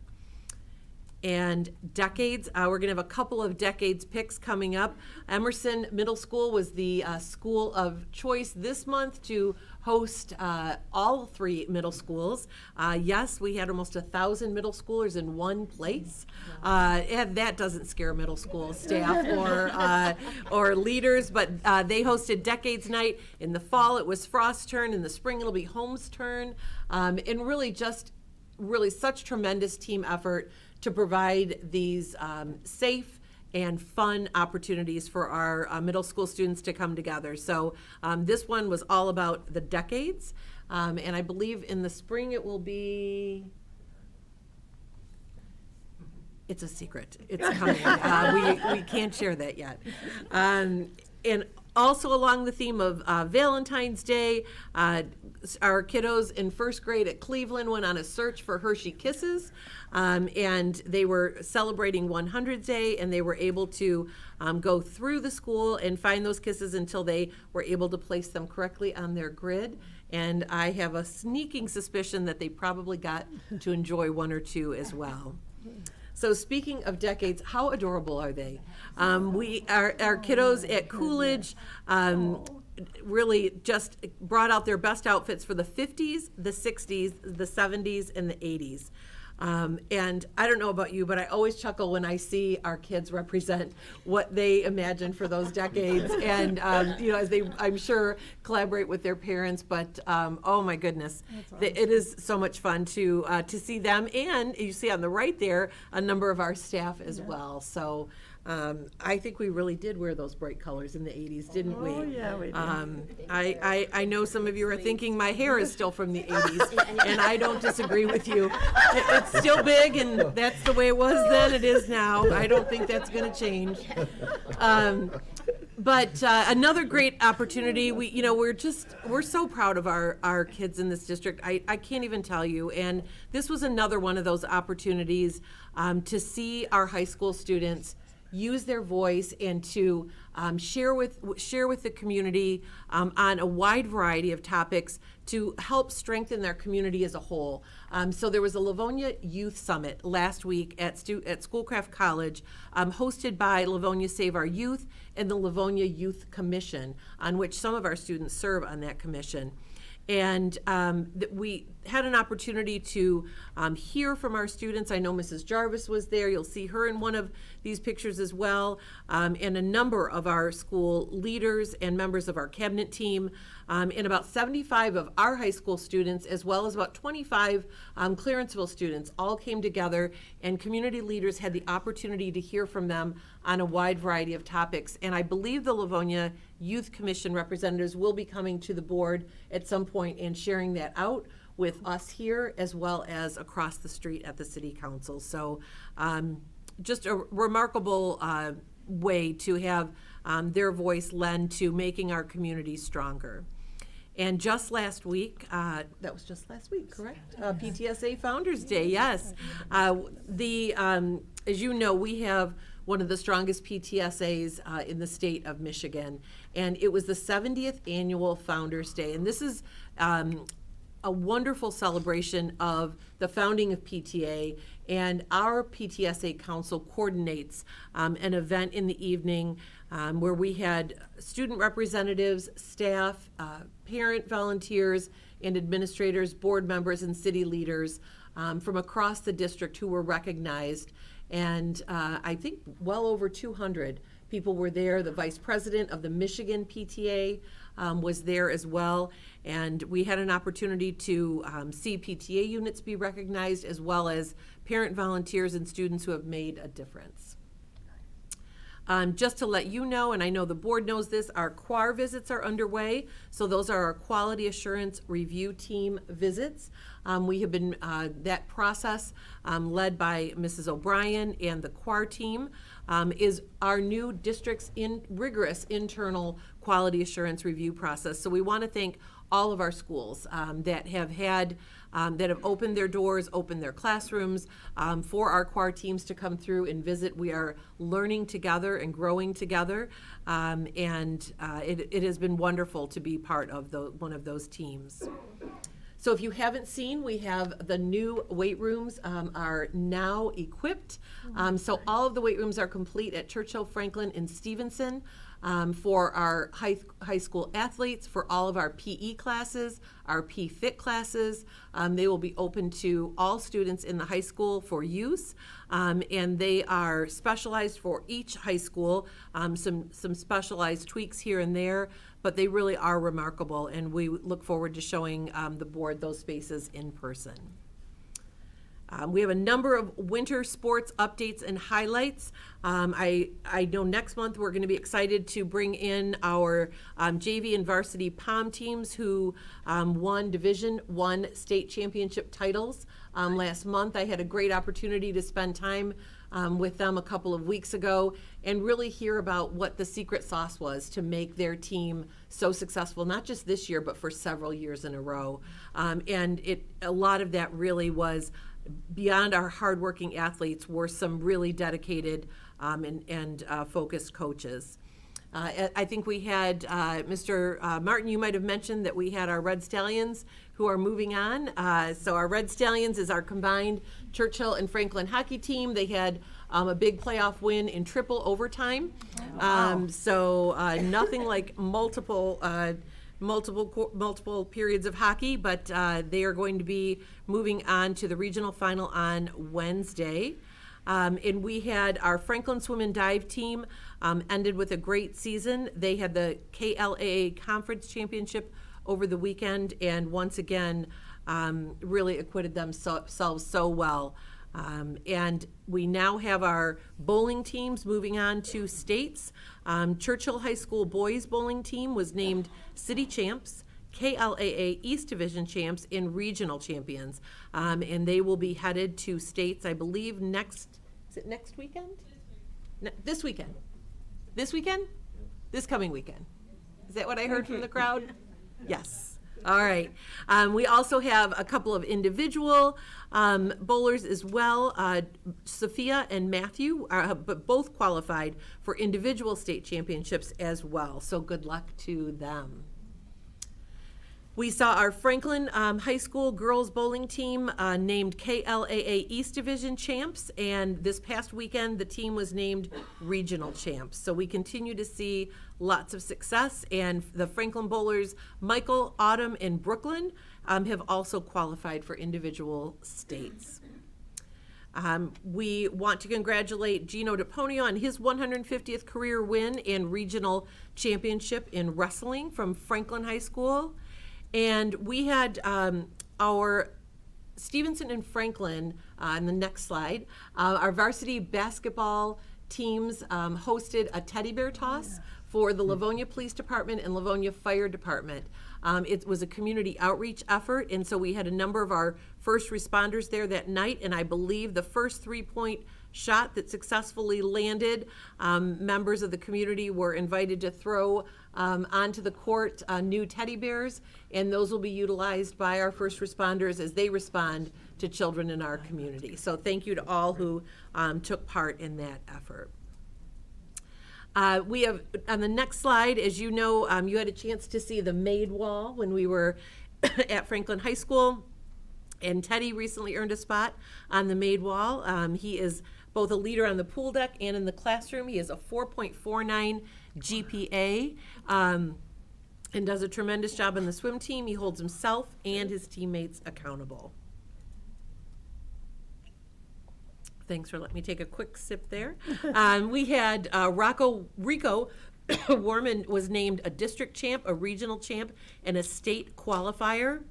And decades, we're going to have a couple of decades picks coming up. Emerson Middle School was the school of choice this month to host all 3 middle schools. Yes, we had almost 1,000 middle schoolers in one place. And that doesn't scare middle school staff or leaders, but they hosted Decades Night. In the fall, it was Frost's turn. In the spring, it'll be Home's turn. And really such tremendous team effort to provide these safe and fun opportunities for our middle school students to come together. So this one was all about the decades, and I believe in the spring it will be, it's a secret, it's coming. We can't share that yet. And also along the theme of Valentine's Day, our kiddos in 1st grade at Cleveland went on a search for Hershey Kisses, and they were celebrating 100th Day, and they were able to go through the school and find those kisses until they were able to place them correctly on their grid. And I have a sneaking suspicion that they probably got to enjoy 1 or 2 as well. So speaking of decades, how adorable are they? Our kiddos at Coolidge really just brought out their best outfits for the 50s, the 60s, the 70s, and the 80s. And I don't know about you, but I always chuckle when I see our kids represent what they imagine for those decades. And, as they, I'm sure, collaborate with their parents. But, oh my goodness, it is so much fun to see them. And you see on the right there, a number of our staff as well. So I think we really did wear those bright colors in the 80s, didn't we? Oh, yeah, we did. I know some of you are thinking my hair is still from the 80s, and I don't disagree with you. It's still big, and that's the way it was then, it is now. I don't think that's going to change. But another great opportunity, we're so proud of our kids in this district. I can't even tell you. And this was another one of those opportunities to see our high school students use their voice and to share with the community on a wide variety of topics to help strengthen their community as a whole. So there was a Livonia Youth Summit last week at Schoolcraft College, hosted by Livonia Save Our Youth and the Livonia Youth Commission, on which some of our students serve on that commission. And we had an opportunity to hear from our students. I know Mrs. Jarvis was there. You'll see her in one of these pictures as well, and a number of our school leaders and members of our cabinet team, and about 75 of our high school students, as well as about 25 Clarenceville students, all came together, and community leaders had the opportunity to hear from them on a wide variety of topics. And I believe the Livonia Youth Commission representatives will be coming to the board at some point and sharing that out with us here as well as across the street at the city council. So just a remarkable way to have their voice lend to making our community stronger. And just last week, that was just last week, correct? PTSA Founders Day, yes. As you know, we have one of the strongest PTSAs in the state of Michigan, and it was the 70th annual Founders Day. And this is a wonderful celebration of the founding of PTA, and our PTSA Council coordinates an event in the evening where we had student representatives, staff, parent volunteers, and administrators, board members, and city leaders from across the district who were recognized. And I think well over 200 people were there. The vice president of the Michigan PTA was there as well. And we had an opportunity to see PTA units be recognized, as well as parent volunteers and students who have made a difference. Just to let you know, and I know the board knows this, our QAR visits are underway. So those are our Quality Assurance Review Team visits. We have been, that process led by Mrs. O'Brien and the QAR team is our new district's rigorous internal quality assurance review process. So we want to thank all of our schools that have opened their doors, opened their classrooms for our QAR teams to come through and visit. We are learning together and growing together, and it has been wonderful to be part of one of those teams. So if you haven't seen, we have the new weight rooms are now equipped. So all of the weight rooms are complete at Churchill, Franklin, and Stevenson. For our high school athletes, for all of our PE classes, our P-Fit classes. They will be open to all students in the high school for use, and they are specialized for each high school, some specialized tweaks here and there, but they really are remarkable, and we look forward to showing the board those spaces in person. We have a number of winter sports updates and highlights. I know next month we're going to be excited to bring in our JV and varsity POM teams who won Division I state championship titles last month. I had a great opportunity to spend time with them a couple of weeks ago and really hear about what the secret sauce was to make their team so successful, not just this year, but for several years in a row. And a lot of that really was beyond our hardworking athletes were some really dedicated and focused coaches. I think we had, Mr. Martin, you might have mentioned that we had our Red Stallions who are moving on. So our Red Stallions is our combined Churchill and Franklin hockey team. They had a big playoff win in triple overtime. So nothing like multiple multiple periods of hockey, but they are going to be moving on to the regional final on Wednesday. And we had our Franklin Swim and Dive team ended with a great season. They had the KLAA Conference Championship over the weekend, and once again, really acquitted themselves so well. And we now have our bowling teams moving on to states. Churchill High School boys bowling team was named city champs, KLAA East Division champs, and regional champions. And they will be headed to states, I believe, next weekend? This weekend. This weekend? This coming weekend. Is that what I heard from the crowd? Yes. All right. We also have a couple of individual bowlers as well. Sophia and Matthew, but both qualified for individual state championships as well. So good luck to them. We saw our Franklin High School girls bowling team named KLAA East Division champs, and this past weekend the team was named regional champs. So we continue to see lots of success, and the Franklin bowlers, Michael, Autumn, and Brooklyn, have also qualified for individual states. We want to congratulate Gino DePonio on his 150th career win and regional championship in wrestling from Franklin High School. And we had our Stevenson and Franklin, on the next slide, our varsity basketball teams hosted a teddy bear toss for the Livonia Police Department and Livonia Fire Department. It was a community outreach effort, and so we had a number of our first responders there that night, and I believe the first 3-point shot that successfully landed, members of the community were invited to throw onto the court new teddy bears, and those will be utilized by our first responders as they respond to children in our community. So thank you to all who took part in that effort. We have, on the next slide, as you know, you had a chance to see the Made Wall when we were at Franklin High School, and Teddy recently earned a spot on the Made Wall. He is both a leader on the pool deck and in the classroom. He has a 4.49 GPA and does a tremendous job on the swim team. He holds himself and his teammates accountable. Thanks for letting me take a quick sip there. We had Rico Warman was named a district champ, a regional champ, and a state qualifier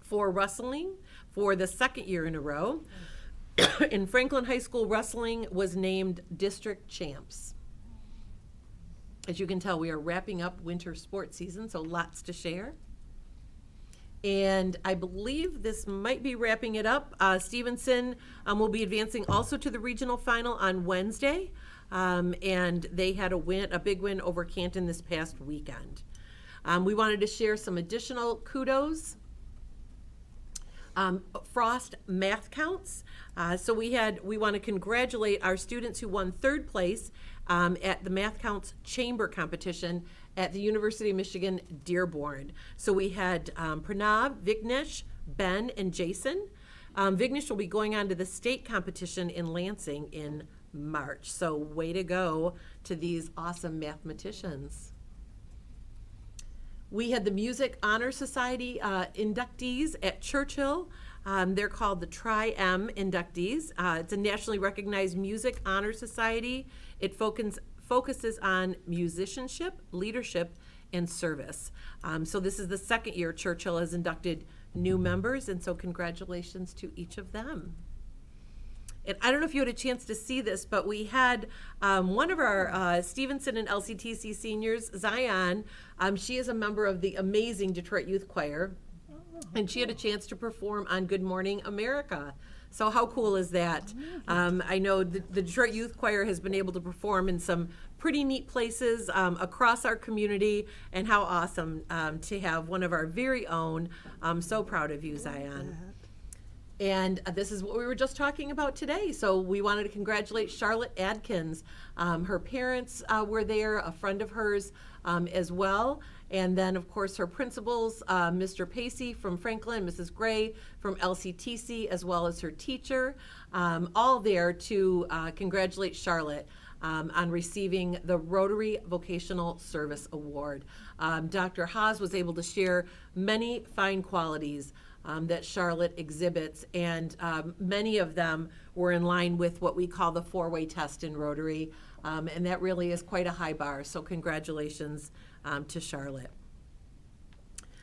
for wrestling for the second year in a row. And Franklin High School wrestling was named district champs. As you can tell, we are wrapping up winter sports season, so lots to share. And I believe this might be wrapping it up. Stevenson will be advancing also to the regional final on Wednesday, and they had a big win over Canton this past weekend. We wanted to share some additional kudos. Frost Math Counts. So we want to congratulate our students who won third place at the Math Counts Chamber Competition at the University of Michigan Dearborn. So we had Pranav, Vignesh, Ben, and Jason. Vignesh will be going on to the state competition in Lansing in March. So way to go to these awesome mathematicians. We had the Music Honor Society inductees at Churchill. They're called the Tri-M inductees. It's a nationally recognized music honor society. It focuses on musicianship, leadership, and service. So this is the second year Churchill has inducted new members, and so congratulations to each of them. And I don't know if you had a chance to see this, but we had one of our Stevenson and LCTC seniors, Zion. She is a member of the amazing Detroit Youth Choir, and she had a chance to perform on Good Morning America. So how cool is that? I know the Detroit Youth Choir has been able to perform in some pretty neat places across our community, and how awesome to have one of our very own. I'm so proud of you, Zion. And this is what we were just talking about today. So we wanted to congratulate Charlotte Adkins. Her parents were there, a friend of hers as well. And then, of course, her principals, Mr. Pacey from Franklin, Mrs. Gray from LCTC, as well as her teacher, all there to congratulate Charlotte on receiving the Rotary Vocational Service Award. Dr. Haas was able to share many fine qualities that Charlotte exhibits, and many of them were in line with what we call the four-way test in Rotary, and that really is quite a high bar, so congratulations to Charlotte.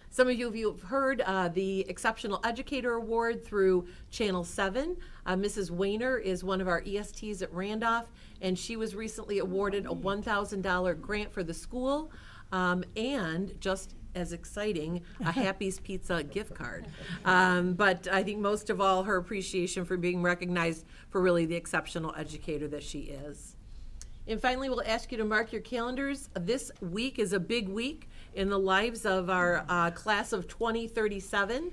Some of you have heard the Exceptional Educator Award through Channel 7. Mrs. Weiner is one of our ESTs at Randolph, and she was recently awarded a $1,000 grant for the school, and just as exciting, a Happy's Pizza gift card. But I think most of all, her appreciation for being recognized for really the exceptional educator that she is. And finally, we'll ask you to mark your calendars. This week is a big week in the lives of our class of 2037.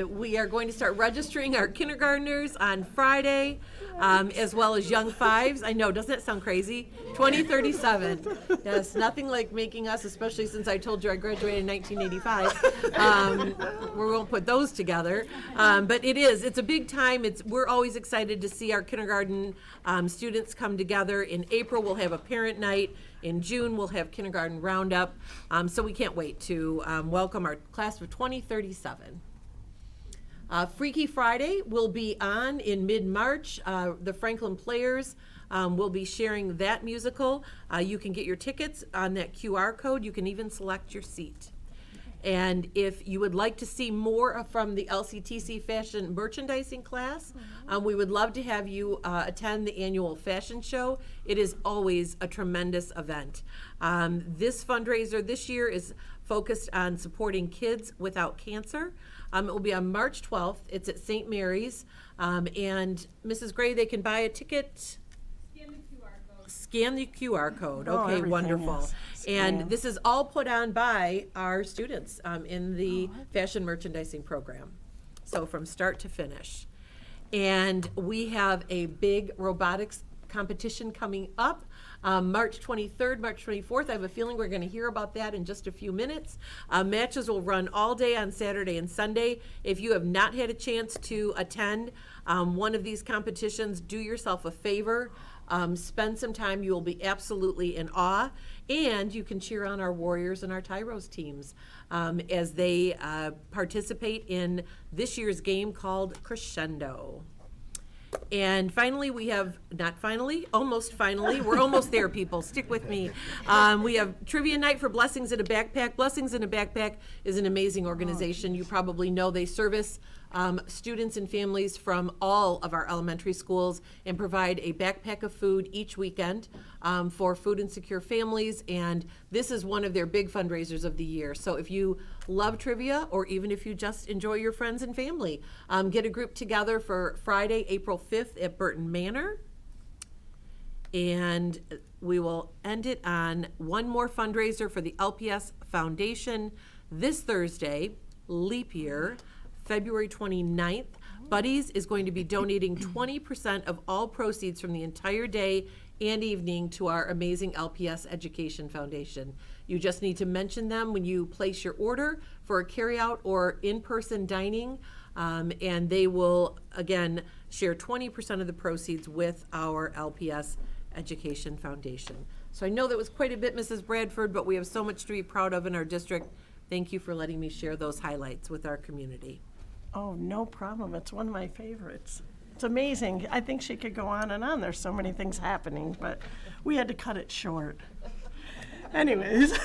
We are going to start registering our kindergartners on Friday, as well as young fives. I know, doesn't that sound crazy? 2037. Yes, nothing like making us, especially since I told you I graduated in 1985. We won't put those together. But it's a big time. We're always excited to see our kindergarten students come together. In April, we'll have a parent night. In June, we'll have kindergarten roundup. So we can't wait to welcome our class of 2037. Freaky Friday will be on in mid-March. The Franklin Players will be sharing that musical. You can get your tickets on that QR code. You can even select your seat. And if you would like to see more from the LCTC fashion merchandising class, we would love to have you attend the annual fashion show. It is always a tremendous event. This fundraiser this year is focused on supporting kids without cancer. It will be on March 12th. It's at St. Mary's. And Mrs. Gray, they can buy a ticket. Scan the QR code. Oh, Okay, everything wonderful. is And scanned. this is all put on by our students in the fashion merchandising program. So from start to finish. And we have a big robotics competition coming up. March 23rd, March 24th. I have a feeling we're going to hear about that in just a few minutes. Matches will run all day on Saturday and Sunday. If you have not had a chance to attend one of these competitions, do yourself a favor. Spend some time. You will be absolutely in awe. And you can cheer on our Warriors and our Tyros teams as they participate in this year's game called Crescendo. And finally, we have, not finally, almost finally, we're almost there, people, stick with me. We have Trivia Night for Blessings in a Backpack. Blessings in a Backpack is an amazing organization. You probably know they service students and families from all of our elementary schools and provide a backpack of food each weekend for food insecure families. And this is one of their big fundraisers of the year. So if you love trivia, or even if you just enjoy your friends and family, get a group together for Friday, April 5th at Burton Manor. And we will end it on one more fundraiser for the LPS Foundation this Thursday, leap year, February 29th. Buddies is going to be donating 20% of all proceeds from the entire day and evening to our amazing LPS Education Foundation. You just need to mention them when you place your order for a carryout or in-person dining, and they will, again, share 20% of the proceeds with our LPS Education Foundation. So I know that was quite a bit, Mrs. Bradford, but we have so much to be proud of in our district. Thank you for letting me share those highlights with our community. Oh, no problem. It's one of my favorites. It's amazing. I think she could go on and on. There's so many things happening, but we had to cut it short. Anyways,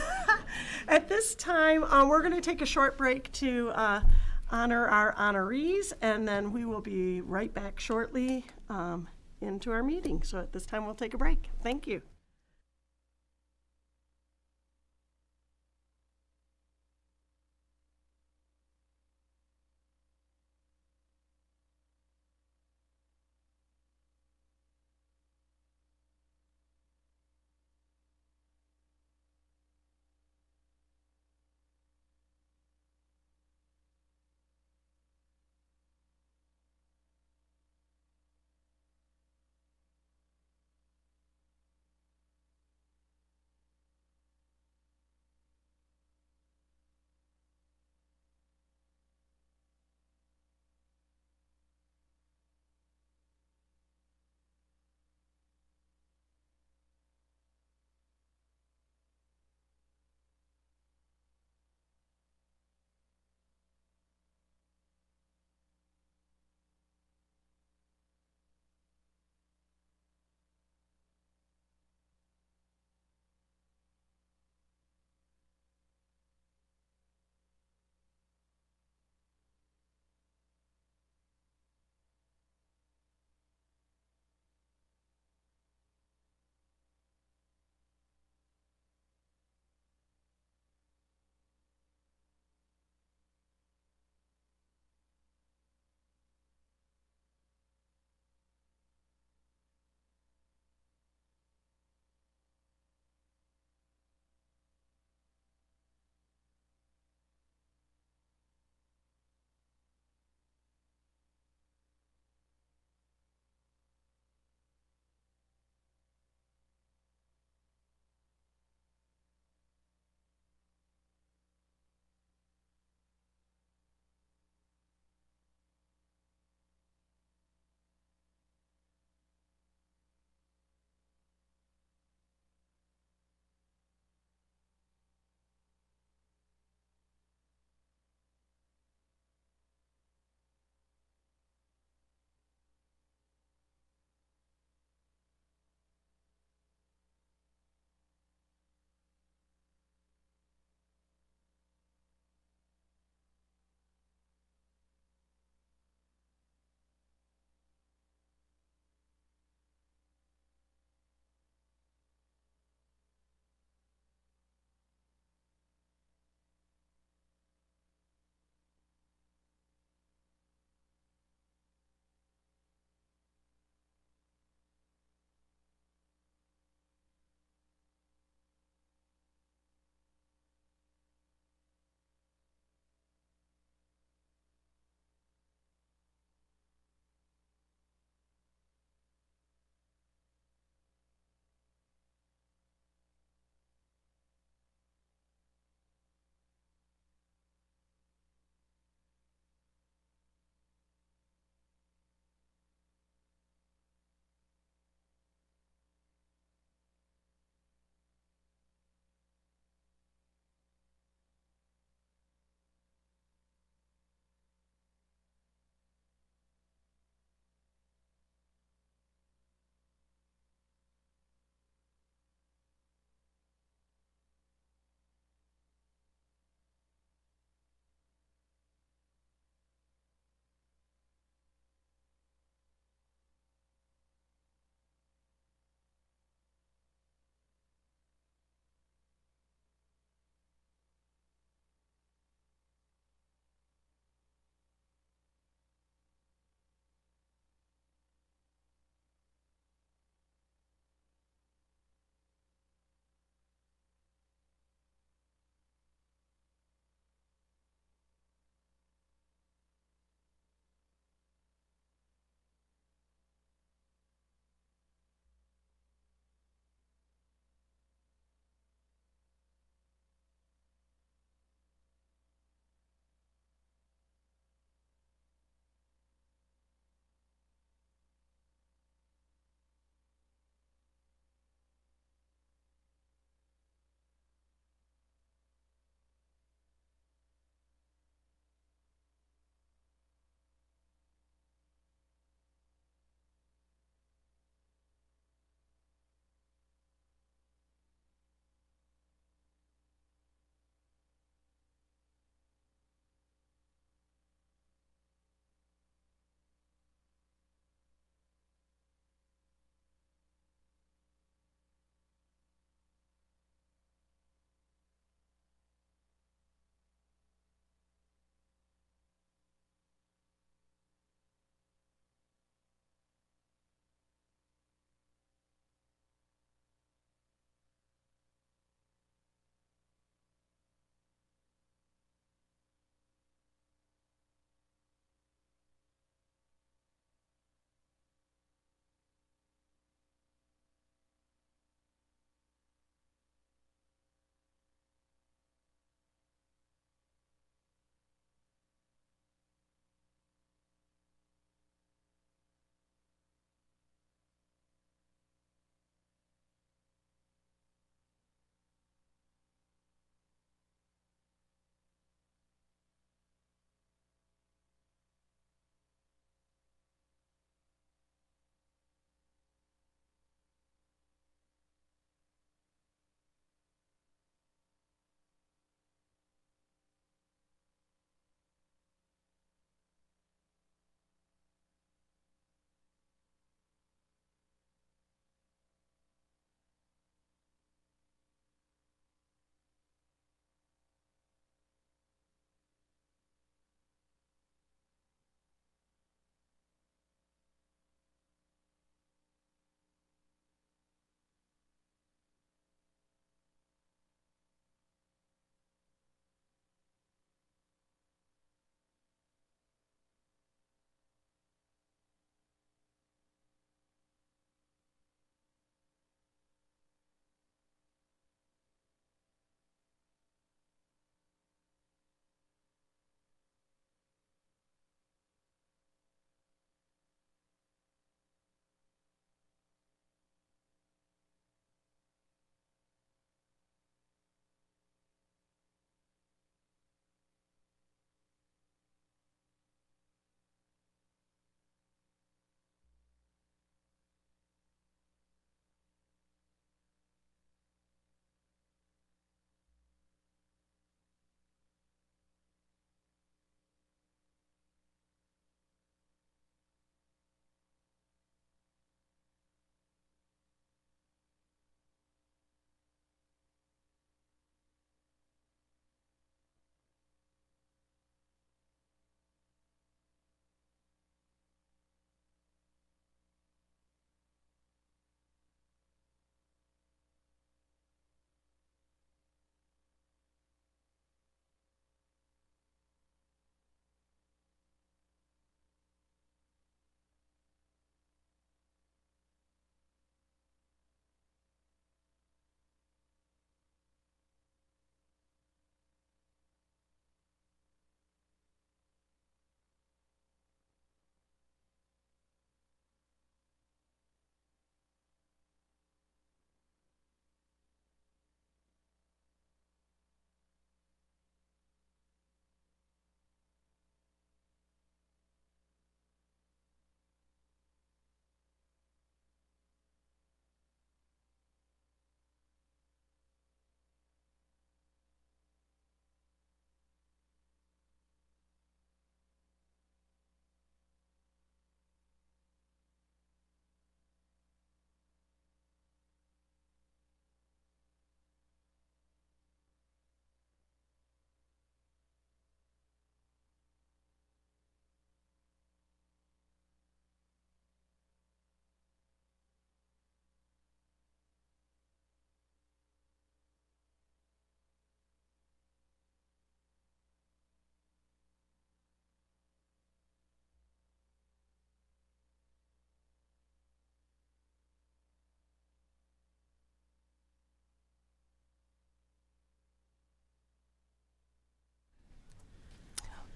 at this time, we're going to take a short break to honor our honorees, and then we will be right back shortly into our meeting. So at this time, we'll take a break. Thank you.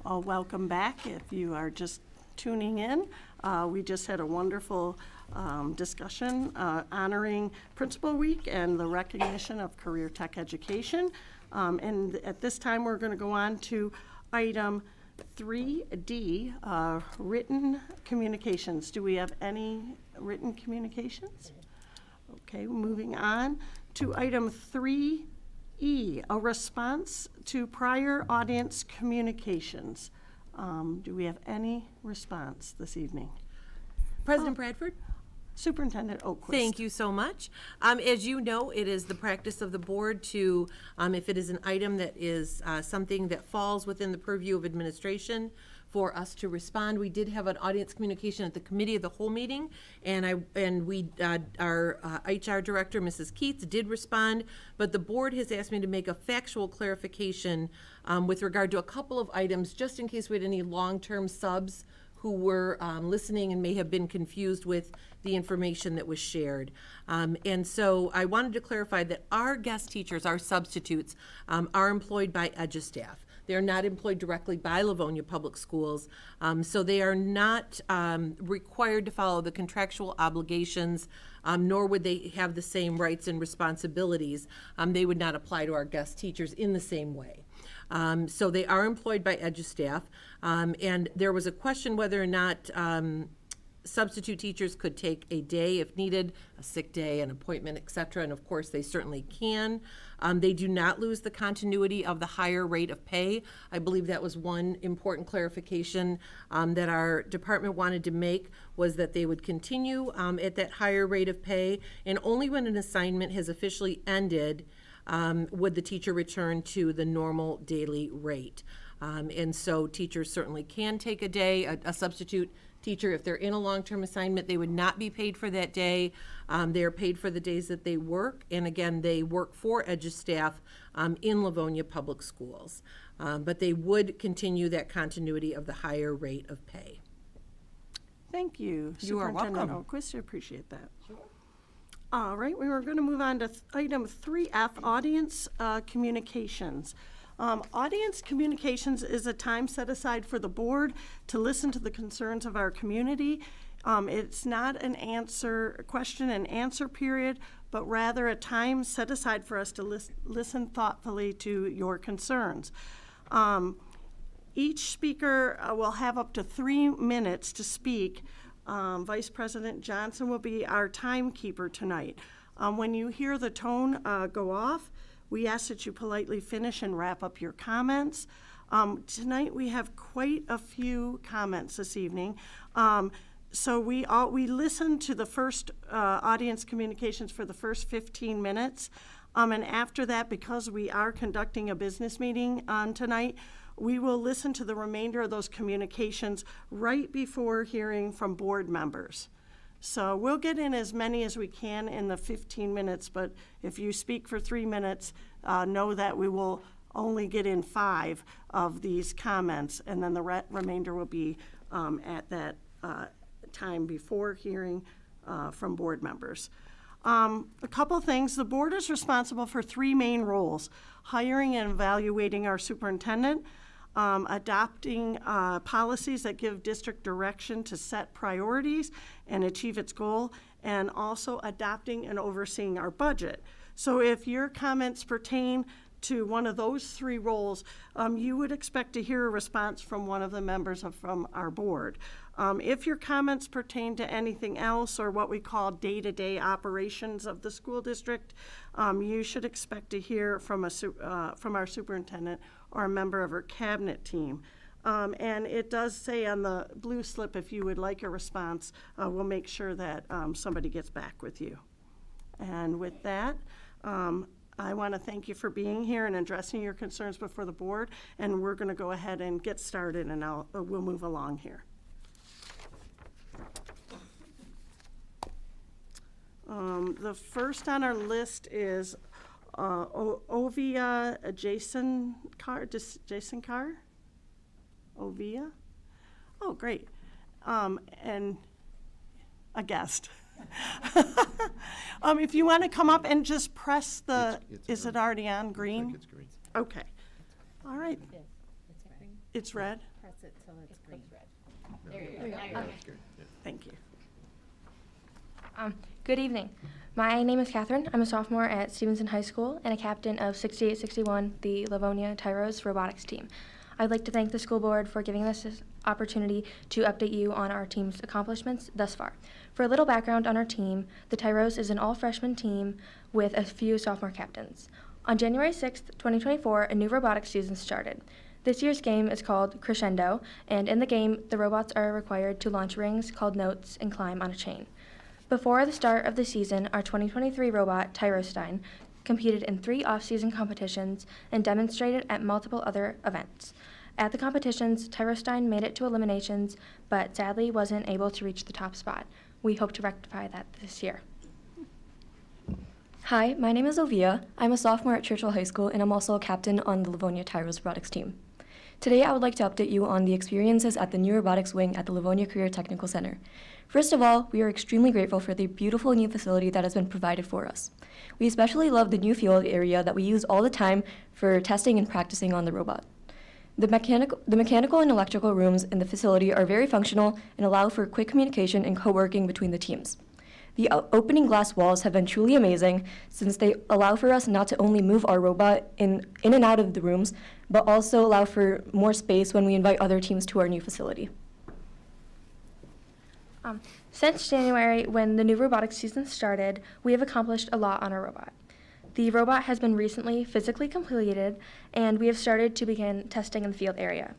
Welcome back if you are just tuning in. We just had a wonderful discussion honoring Principal Week and the recognition of career tech education. And at this time, we're going to go on to item 3D, written communications. Do we have any written communications? Okay, moving on to item 3E, a response to prior audience communications. Do we have any response this evening? President Bradford? Superintendent Oquist. Thank you so much. As you know, it is the practice of the board to, if it is an item that is something that falls within the purview of administration, for us to respond. We did have an audience communication at the committee of the whole meeting, and our HR director, Mrs. Keats, did respond, but the board has asked me to make a factual clarification with regard to a couple of items, just in case we had any long-term subs who were listening and may have been confused with the information that was shared. And so I wanted to clarify that our guest teachers, our substitutes, are employed by EduStaff. They are not employed directly by Livonia Public Schools, so they are not required to follow the contractual obligations, nor would they have the same rights and responsibilities. They would not apply to our guest teachers in the same way. So they are employed by EduStaff, and there was a question whether or not substitute teachers could take a day if needed, a sick day, an appointment, et cetera, and of course they certainly can. They do not lose the continuity of the higher rate of pay. I believe that was one important clarification that our department wanted to make, was that they would continue at that higher rate of pay, and only when an assignment has officially ended would the teacher return to the normal daily rate. And so teachers certainly can take a day. A substitute teacher, if they're in a long-term assignment, they would not be paid for that day. They are paid for the days that they work, and again, they work for EduStaff in Livonia Public Schools. But they would continue that continuity of the higher rate of pay. Thank you, You are Superintendent welcome. Oquist. I appreciate that. All right, we were going to move on to item 3F, audience communications. Audience communications is a time set aside for the board to listen to the concerns of our community. It's not an question and answer period, but rather a time set aside for us to listen thoughtfully to your concerns. Each speaker will have up to 3 minutes to speak. Vice President Johnson will be our timekeeper tonight. When you hear the tone go off, we ask that you politely finish and wrap up your comments. Tonight we have quite a few comments this evening. So we listened to the first audience communications for the first 15 minutes. And after that, because we are conducting a business meeting tonight, we will listen to the remainder of those communications right before hearing from board members. So we'll get in as many as we can in the 15 minutes, but if you speak for 3 minutes, know that we will only get in 5 of these comments, and then the remainder will be at that time before hearing from board members. A couple things. The board is responsible for 3 main roles: hiring and evaluating our superintendent, adopting policies that give district direction to set priorities and achieve its goal, and also adopting and overseeing our budget. So if your comments pertain to one of those 3 roles, you would expect to hear a response from one of the members from our board. If your comments pertain to anything else, or what we call day-to-day operations of the school district, you should expect to hear from our superintendent or a member of her cabinet team. And it does say on the blue slip, if you would like a response, we'll make sure that somebody gets back with you. And with that, I want to thank you for being here and addressing your concerns before the board, and we're going to go ahead and get started, and we'll move along here. The first on our list is Ovia Jason Carr. Ovia? Oh, great. And a guest. If you want to come up and just press the, is it already on green? It's green. Okay. All right. It's red? it till it's green. There you go. Thank you. Good evening. My name is Catherine. I'm a sophomore at Stevenson High School and a captain of 6861, the Livonia Tyros robotics team. I'd like to thank the school board for giving us this opportunity to update you on our team's accomplishments thus far. For a little background on our team, the Tyros is an all-freshman team with a few sophomore captains. On January 6th, 2024, a new robotics season started. This year's game is called Crescendo, and in the game, the robots are required to launch rings called notes and climb on a chain. Before the start of the season, our 2023 robot, Tyrostein, competed in 3 off-season competitions and demonstrated at multiple other events. At the competitions, Tyrostein made it to eliminations, but sadly wasn't able to reach the top spot. We hope to rectify that this year. Hi, my name is Ovia. I'm a sophomore at Churchill High School, and I'm also a captain on the Livonia Tyros robotics team. Today, I would like to update you on the experiences at the new robotics wing at the Livonia Career Technical Center. First of all, we are extremely grateful for the beautiful new facility that has been provided for us. We especially love the new field area that we use all the time for testing and practicing on the robot. The mechanical and electrical rooms in the facility are very functional and allow for quick communication and co-working between the teams. The opening glass walls have been truly amazing since they allow for us not to only move our robot in and out of the rooms, but also allow for more space when we invite other teams to our new facility. Since January, when the new robotics season started, we have accomplished a lot on our robot. The robot has been recently physically completed, and we have started to begin testing in the field area.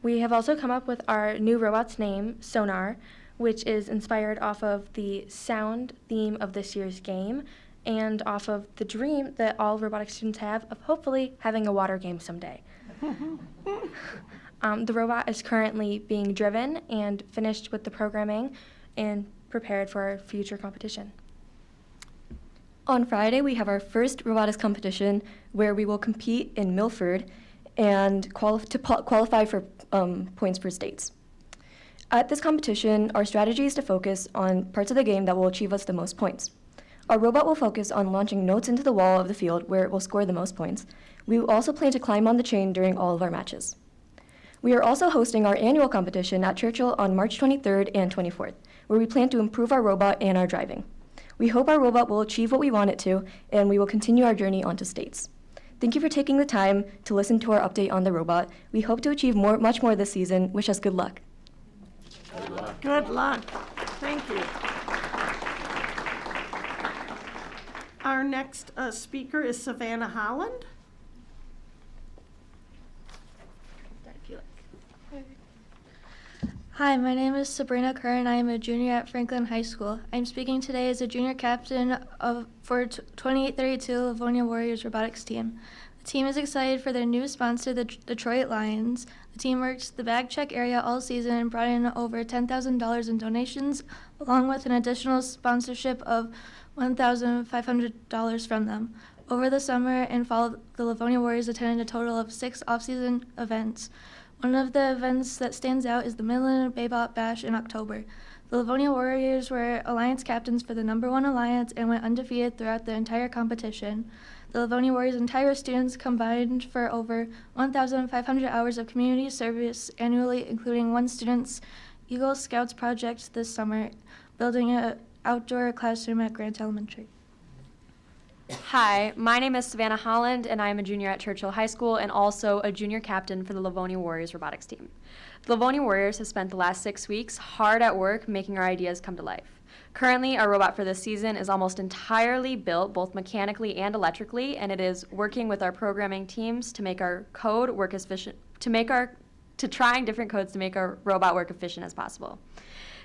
We have also come up with our new robot's name, Sonar, which is inspired off of the sound theme of this year's game and off of the dream that all robotics students have of hopefully having a water game someday. The robot is currently being driven and finished with the programming and prepared for our future competition. On Friday, we have our first robotics competition where we will compete in Milford and qualify for points for states. At this competition, our strategy is to focus on parts of the game that will achieve us the most points. Our robot will focus on launching notes into the wall of the field where it will score the most points. We will also plan to climb on the chain during all of our matches. We are also hosting our annual competition at Churchill on March 23rd and 24th, where we plan to improve our robot and our driving. We hope our robot will achieve what we want it to, and we will continue our journey onto states. Thank you for taking the time to listen to our update on the robot. We hope to achieve much more this season. Wish us good luck. Good luck. Thank you. Our next speaker is Savannah Holland. Hi, my name is Sabrina Kerr, and I am a junior at Franklin High School. I'm speaking today as a junior captain for 2832 Livonia Warriors robotics team. The team is excited for their new sponsor, the Detroit Lions. The team worked the bag check area all season and brought in over $10,000 in donations, along with an additional sponsorship of $1,500 from them. Over the summer and fall, the Livonia Warriors attended a total of 6 off-season events. One of the events that stands out is the Midland Baybot Bash in October. The Livonia Warriors were Alliance captains for the #1 Alliance and went undefeated throughout the entire competition. The Livonia Warriors' entire students combined for over 1,500 hours of community service annually, including one student's Eagle Scouts project this summer, building an outdoor classroom at Grant Elementary. Hi, my name is Savannah Holland, and I am a junior at Churchill High School and also a junior captain for the Livonia Warriors robotics team. The Livonia Warriors have spent the last 6 weeks hard at work making our ideas come to life. Currently, our robot for this season is almost entirely built both mechanically and electrically, and it is working with our programming teams to make our code work as efficient, trying different codes to make our robot work efficient as possible.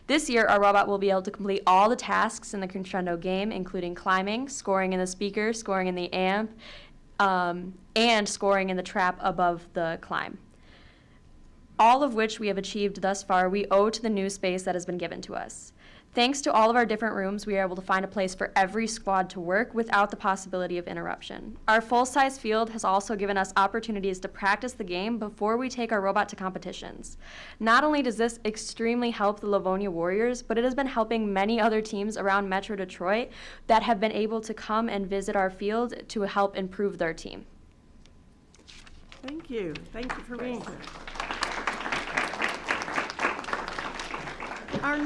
This year, our robot will be able to complete all the tasks in the Crescendo game, including climbing, scoring in the speaker, scoring in the amp, and scoring in the trap above the climb. All of which we have achieved thus far, we owe to the new space that has been given to us. Thanks to all of our different rooms, we are able to find a place for every squad to work without the possibility of interruption. Our full-size field has also given us opportunities to practice the game before we take our robot to competitions. Not only does this extremely help the Livonia Warriors, but it has been helping many other teams around Metro Detroit that have been able to come and visit our field to help improve their team. Thank you. Thank you for being here. Our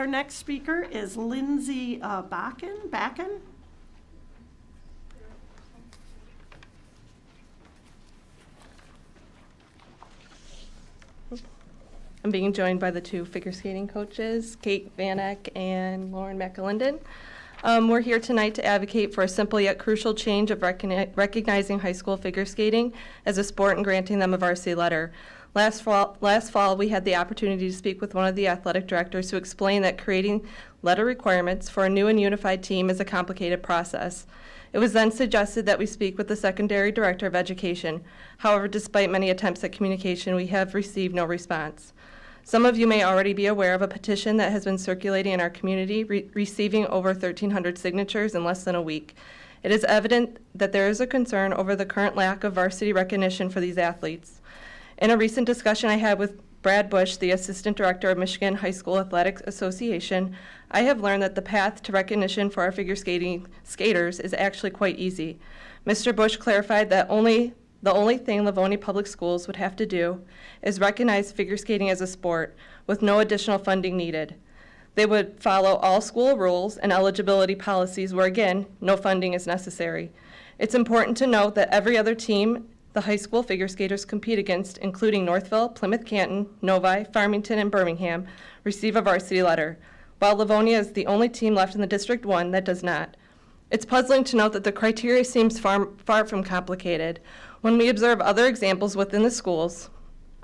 next speaker is Lindsay Backen. I'm being joined by the two figure skating coaches, Kate Van Eck and Lauren McAlinden. We're here tonight to advocate for a simple yet crucial change of recognizing high school figure skating as a sport and granting them a varsity letter. Last fall, we had the opportunity to speak with one of the athletic directors who explained that creating letter requirements for a new and unified team is a complicated process. It was then suggested that we speak with the secondary director of education. However, despite many attempts at communication, we have received no response. Some of you may already be aware of a petition that has been circulating in our community, receiving over 1,300 signatures in less than a week. It is evident that there is a concern over the current lack of varsity recognition for these athletes. In a recent discussion I had with Brad Bush, the Assistant Director of Michigan High School Athletics Association, I have learned that the path to recognition for our figure skaters is actually quite easy. Mr. Bush clarified that the only thing Livonia Public Schools would have to do is recognize figure skating as a sport with no additional funding needed. They would follow all school rules and eligibility policies where, again, no funding is necessary. It's important to note that every other team the high school figure skaters compete against, including Northville, Plymouth Canton, Novi, Farmington, and Birmingham, receive a varsity letter, while Livonia is the only team left in the District 1 that does not. It's puzzling to note that the criteria seems far from complicated. When we observe other examples within the schools,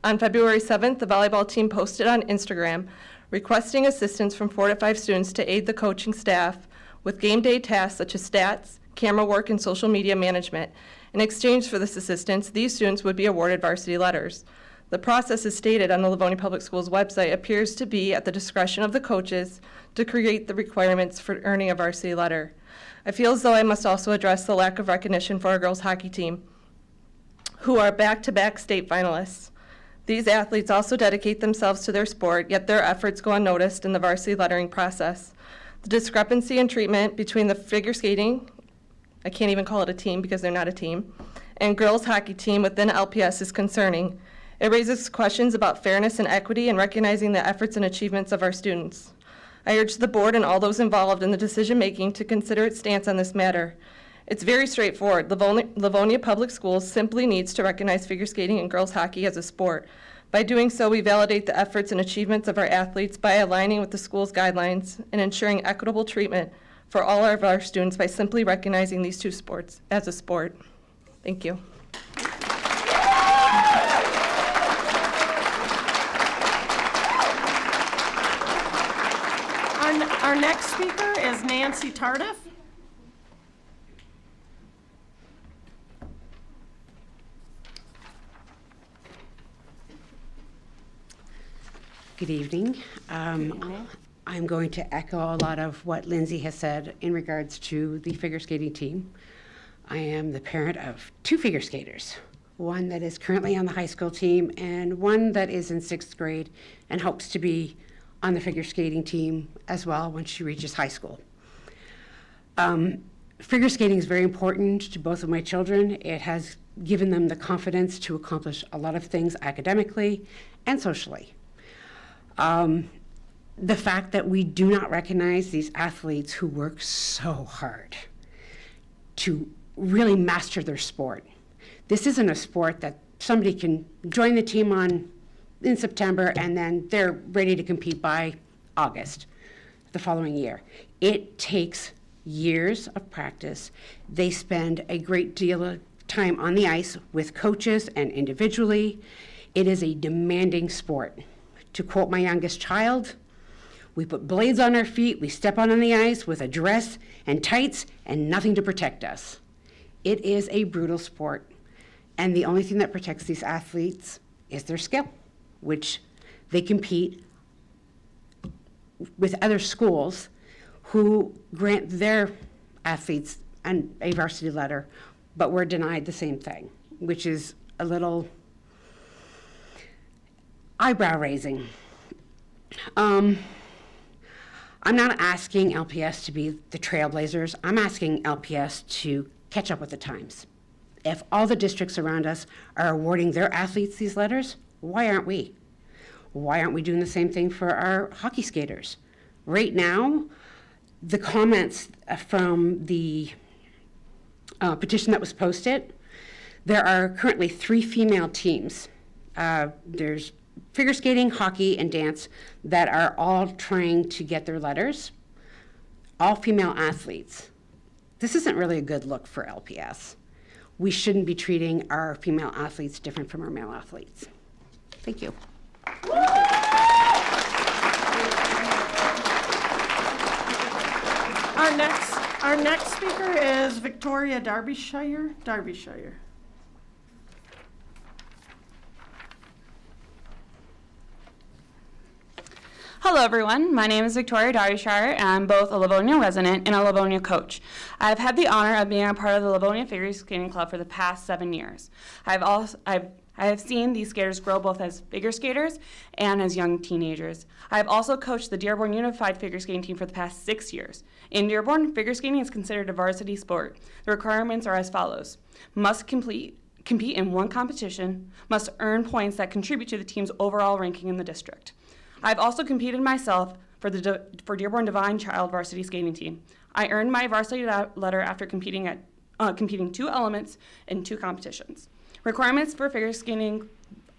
on February 7th, the volleyball team posted on Instagram requesting assistance from 4 to 5 students to aid the coaching staff with game day tasks such as stats, camera work, and social media management. In exchange for this assistance, these students would be awarded varsity letters. The process, as stated on the Livonia Public Schools website, appears to be at the discretion of the coaches to create the requirements for earning a varsity letter. I feel as though I must also address the lack of recognition for our girls hockey team, who are back-to-back state finalists. These athletes also dedicate themselves to their sport, yet their efforts go unnoticed in the varsity lettering process. The discrepancy in treatment between the figure skating, I can't even call it a team because they're not a team, and girls hockey team within LPS is concerning. It raises questions about fairness and equity in recognizing the efforts and achievements of our students. I urge the board and all those involved in the decision-making to consider its stance on this matter. It's very straightforward. Livonia Public Schools simply needs to recognize figure skating and girls hockey as a sport. By doing so, we validate the efforts and achievements of our athletes by aligning with the school's guidelines and ensuring equitable treatment for all of our students by simply recognizing these two sports as a sport. Thank you. Our next speaker is Nancy Tardif. Good evening. I'm going to echo a lot of what Lindsay has said in regards to the figure skating team. I am the parent of 2 figure skaters, one that is currently on the high school team and one that is in 6th grade and hopes to be on the figure skating team as well when she reaches high school. Figure skating is very important to both of my children. It has given them the confidence to accomplish a lot of things academically and socially. The fact that we do not recognize these athletes who work so hard to really master their sport. This isn't a sport that somebody can join the team in September and then they're ready to compete by August the following year. It takes years of practice. They spend a great deal of time on the ice with coaches and individually. It is a demanding sport. To quote my youngest child, we put blades on our feet, we step on the ice with a dress and tights and nothing to protect us. It is a brutal sport, and the only thing that protects these athletes is their skill, which they compete with other schools who grant their athletes a varsity letter, but we're denied the same thing, which is a little eyebrow raising. I'm not asking LPS to be the trailblazers. I'm asking LPS to catch up with the times. If all the districts around us are awarding their athletes these letters, why aren't we? Why aren't we doing the same thing for our hockey skaters? Right now, the comments from the petition that was posted, there are currently 3 female teams. There's figure skating, hockey, and dance that are all trying to get their letters. All female athletes. This isn't really a good look for LPS. We shouldn't be treating our female athletes different from our male athletes. Thank you. Our next speaker is Victoria Derbyshire. Hello everyone, my name is Victoria Derbyshire and I'm both a Livonia resident and a Livonia coach. I've had the honor of being a part of the Livonia Figure Skating Club for the past 7 years. I have seen these skaters grow both as figure skaters and as young teenagers. I have also coached the Dearborn Unified Figure Skating Team for the past 6 years. In Dearborn, figure skating is considered a varsity sport. The requirements are as follows. Must compete in one competition, must earn points that contribute to the team's overall ranking in the district. I've also competed myself for Dearborn Divine Child Varsity Skating Team. I earned my varsity letter after competing 2 elements in 2 competitions. Requirements for figure skating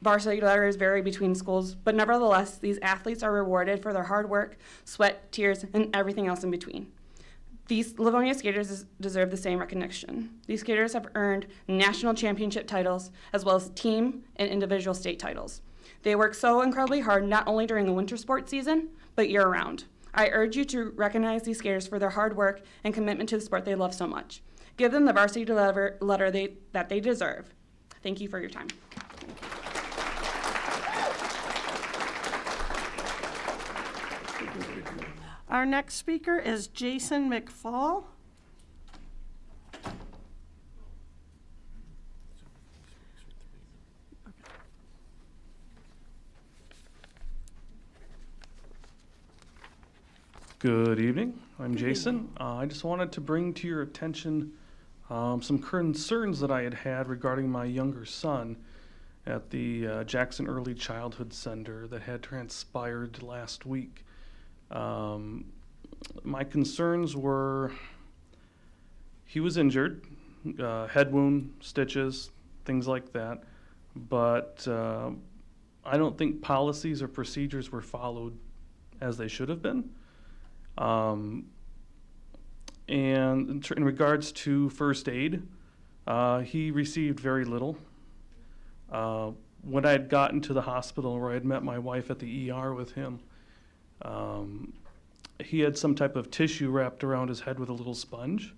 varsity letters vary between schools, but nevertheless, these athletes are rewarded for their hard work, sweat, tears, and everything else in between. These Livonia skaters deserve the same recognition. These skaters have earned national championship titles, as well as team and individual state titles. They work so incredibly hard, not only during the winter sports season, but year-round. I urge you to recognize these skaters for their hard work and commitment to the sport they love so much. Give them the varsity letter that they deserve. Thank you for your time. Our next speaker is Jason McFall. Good evening. I'm Jason. I just wanted to bring to your attention some concerns that I had regarding my younger son at the Jackson Early Childhood Center that had transpired last week. My concerns were he was injured, head wound, stitches, things like that, but I don't think policies or procedures were followed as they should have been. And in regards to first aid, he received very little. When I had gotten to the hospital where I had met my wife at the ER with him, he had some type of tissue wrapped around his head with a little sponge.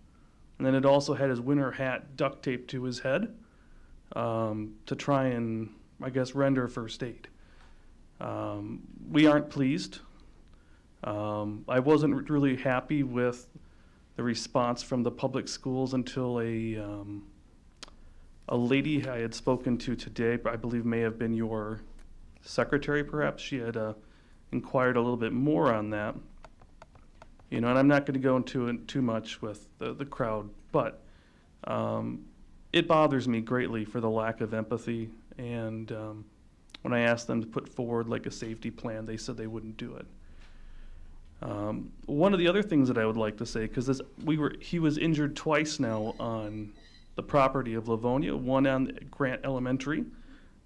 And then it also had his winter hat duct taped to his head to try and, I guess, render first aid. We aren't pleased. I wasn't really happy with the response from the public schools until a lady I had spoken to today, I believe may have been your secretary perhaps, she had inquired a little bit more on that. You know, and I'm not going to go into it too much with the crowd, but it bothers me greatly for the lack of empathy, and when I asked them to put forward like a safety plan, they said they wouldn't do it. One of the other things that I would like to say, because he was injured twice now on the property of Livonia, one on Grant Elementary,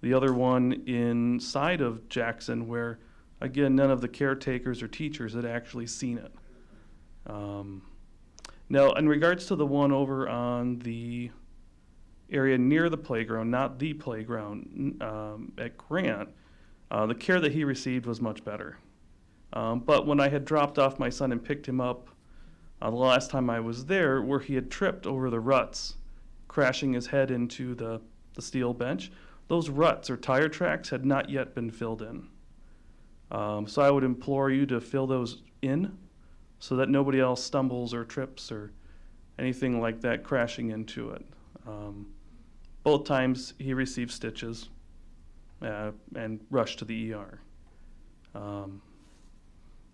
the other one inside of Jackson, where, again, none of the caretakers or teachers had actually seen it. Now, in regards to the one over on the area near the playground, not the playground, at Grant, the care that he received was much better. But when I had dropped off my son and picked him up the last time I was there, where he had tripped over the ruts, crashing his head into the steel bench, those ruts or tire tracks had not yet been filled in. So I would implore you to fill those in so that nobody else stumbles or trips or anything like that crashing into it. Both times he received stitches and rushed to the ER.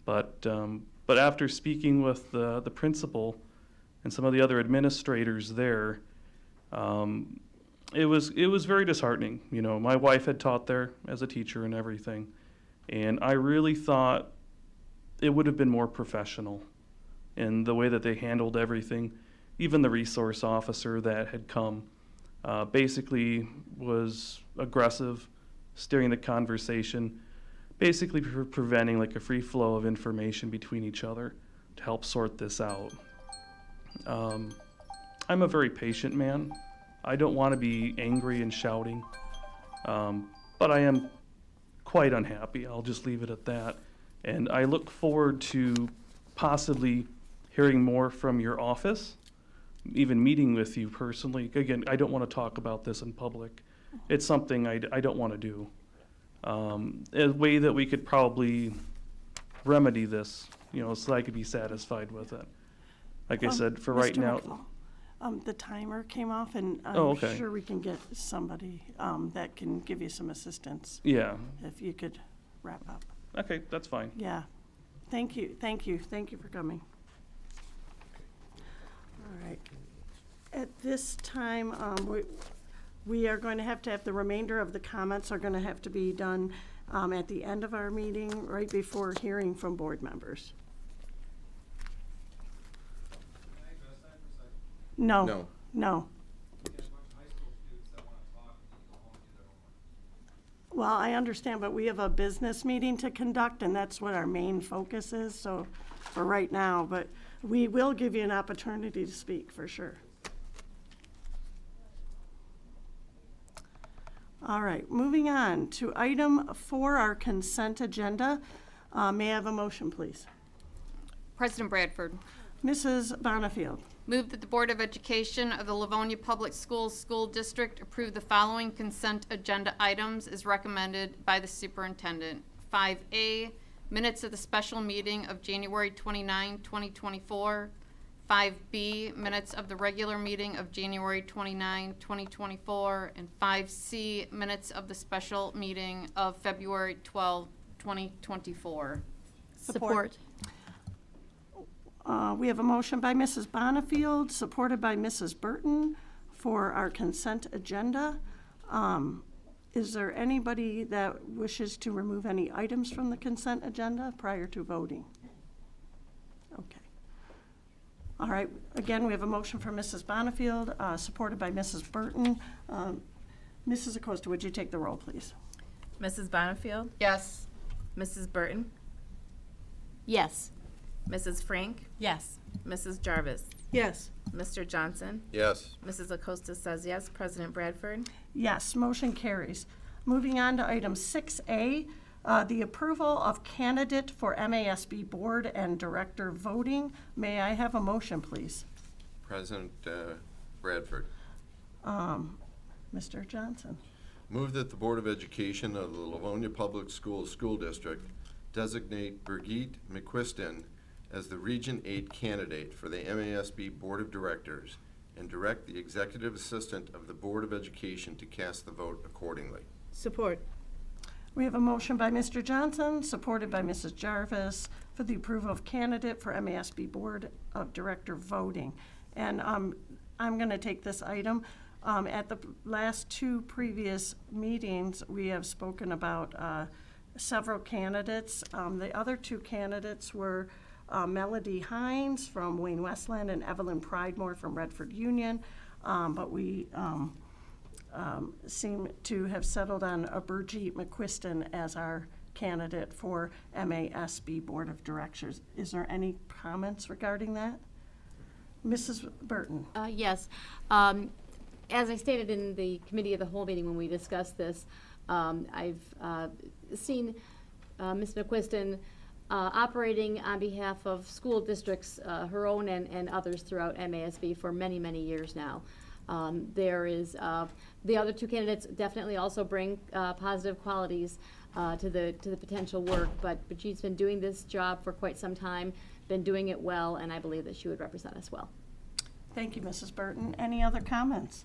But after speaking with the principal and some of the other administrators there, it was very disheartening. You know, my wife had taught there as a teacher and everything, And I really thought it would have been more professional in the way that they handled everything. Even the resource officer that had come basically was aggressive, steering the conversation, basically preventing like a free flow of information between each other to help sort this out. I'm a very patient man. I don't want to be angry and shouting, but I am quite unhappy. I'll just leave it at that. And I look forward to possibly hearing more from your office, even meeting with you personally. Again, I don't want to talk about this in public. It's something I don't want to do. A way that we could probably remedy this, so I could be satisfied with it. Like I said, for right Mr. now. McFall, the timer came off, and I'm Oh, okay. sure we can get somebody that can give you some assistance. Yeah. If you could wrap up. Okay, that's fine. Yeah. Thank you for coming. All right. At this time, we are going to have the remainder of the comments are going to have to be done at the end of our meeting, right before hearing from board members. No. Well, I understand, but we have a business meeting to conduct, and that's what our main focus is, so, for right now, but we will give you an opportunity to speak, for sure. All right, moving on to item 4, our consent agenda. May I have a motion, please? President Bradford. Mrs. Bonifield. Move that the Board of Education of the Livonia Public Schools School District approve the following consent agenda items as recommended by the superintendent. 5A, minutes of the special meeting of January 29, 2024. 5B, minutes of the regular meeting of January 29, 2024. And 5C, minutes of the special meeting of February 12, 2024. Support. We have a motion by Mrs. Bonifield, supported by Mrs. Burton for our consent agenda. Is there anybody that wishes to remove any items from the consent agenda prior to voting? Okay. All right, again, we have a motion from Mrs. Bonifield, supported by Mrs. Burton. Mrs. Acosta, would you take the roll, please? Mrs. Bonifield? Yes. Mrs. Burton? Yes. Mrs. Frank? Yes. Mrs. Jarvis? Yes. Mr. Johnson? Yes. Mrs. Acosta says yes. President Bradford? Yes, motion carries. Moving on to item 6A, the approval of candidate for MASB board and director voting. May I have a motion, please? President Bradford. Mr. Johnson. Move that the Board of Education of the Livonia Public Schools School District designate Brigitte McQuiston as the Region 8 candidate for the MASB Board of Directors and direct the Executive Assistant of the Board of Education to cast the vote accordingly. Support. We have a motion by Mr. Johnson, supported by Mrs. Jarvis, for the approval of candidate for MASB Board of Director voting. And I'm going to take this item. At the last 2 previous meetings, we have spoken about several candidates. The other 2 candidates were Melody Hines from Wayne Westland and Evelyn Pridemore from Redford Union, but we seem to have settled on Brigitte McQuiston as our candidate for MASB Board of Directors. Is there any comments regarding that? Mrs. Burton. Yes. As I stated in the committee of the whole meeting when we discussed this, I've seen Ms. McQuiston operating on behalf of school districts, her own and others throughout MASB for many, many years now. There is the other 2 candidates definitely also bring positive qualities to the potential work, but she's been doing this job for quite some time, been doing it well, and I believe that she would represent us well. Thank you, Mrs. Burton. Any other comments?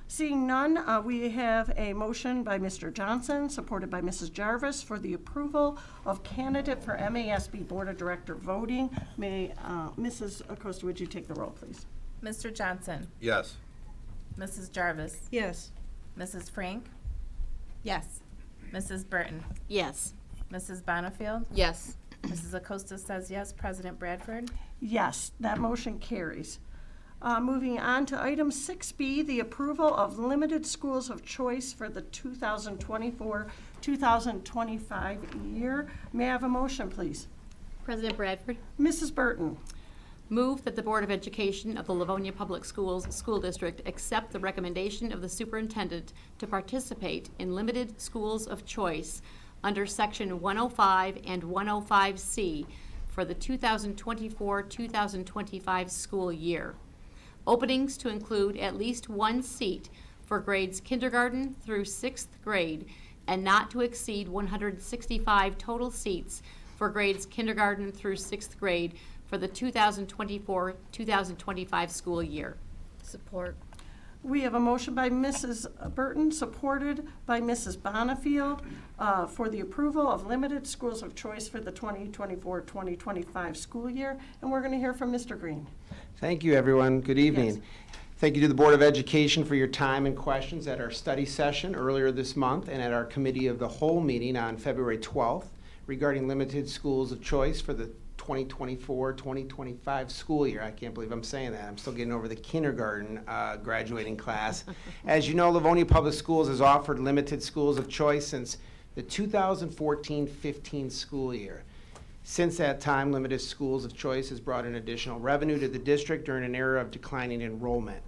Seeing none, we have a motion by Mr. Johnson, supported by Mrs. Jarvis, for the approval of candidate for MASB Board of Director voting. May Mrs. Acosta, would you take the roll, please? Mr. Johnson? Yes. Mrs. Jarvis? Yes. Mrs. Frank? Yes. Mrs. Burton? Yes. Mrs. Bonnefield? Yes. Mrs. Acosta says yes. President Bradford? Yes, that motion carries. Moving on to item 6B, the approval of limited schools of choice for the 2024-2025 year. May I have a motion, please? President Bradford, Mrs. Burton. move that the Board of Education of the Livonia Public Schools School District accept the recommendation of the superintendent to participate in limited schools of choice under Section 105 and 105C for the 2024-2025 school year. Openings to include at least one seat for grades kindergarten through 6th grade and not to exceed 165 total seats for grades kindergarten through 6th grade for the 2024-2025 school year. Support. We have a motion by Mrs. Burton, supported by Mrs. Bonnefield, for the approval of limited schools of choice for the 2024-2025 school year. And we're going to hear from Mr. Green. Thank you, everyone. Good evening. Yes. Thank you to the Board of Education for your time and questions at our study session earlier this month and at our Committee of the Whole meeting on February 12th regarding limited schools of choice for the 2024-2025 school year. I can't believe I'm saying that. I'm still getting over the kindergarten graduating class. As you know, Livonia Public Schools has offered limited schools of choice since the 2014-15 school year. Since that time, limited schools of choice has brought in additional revenue to the district during an era of declining enrollment.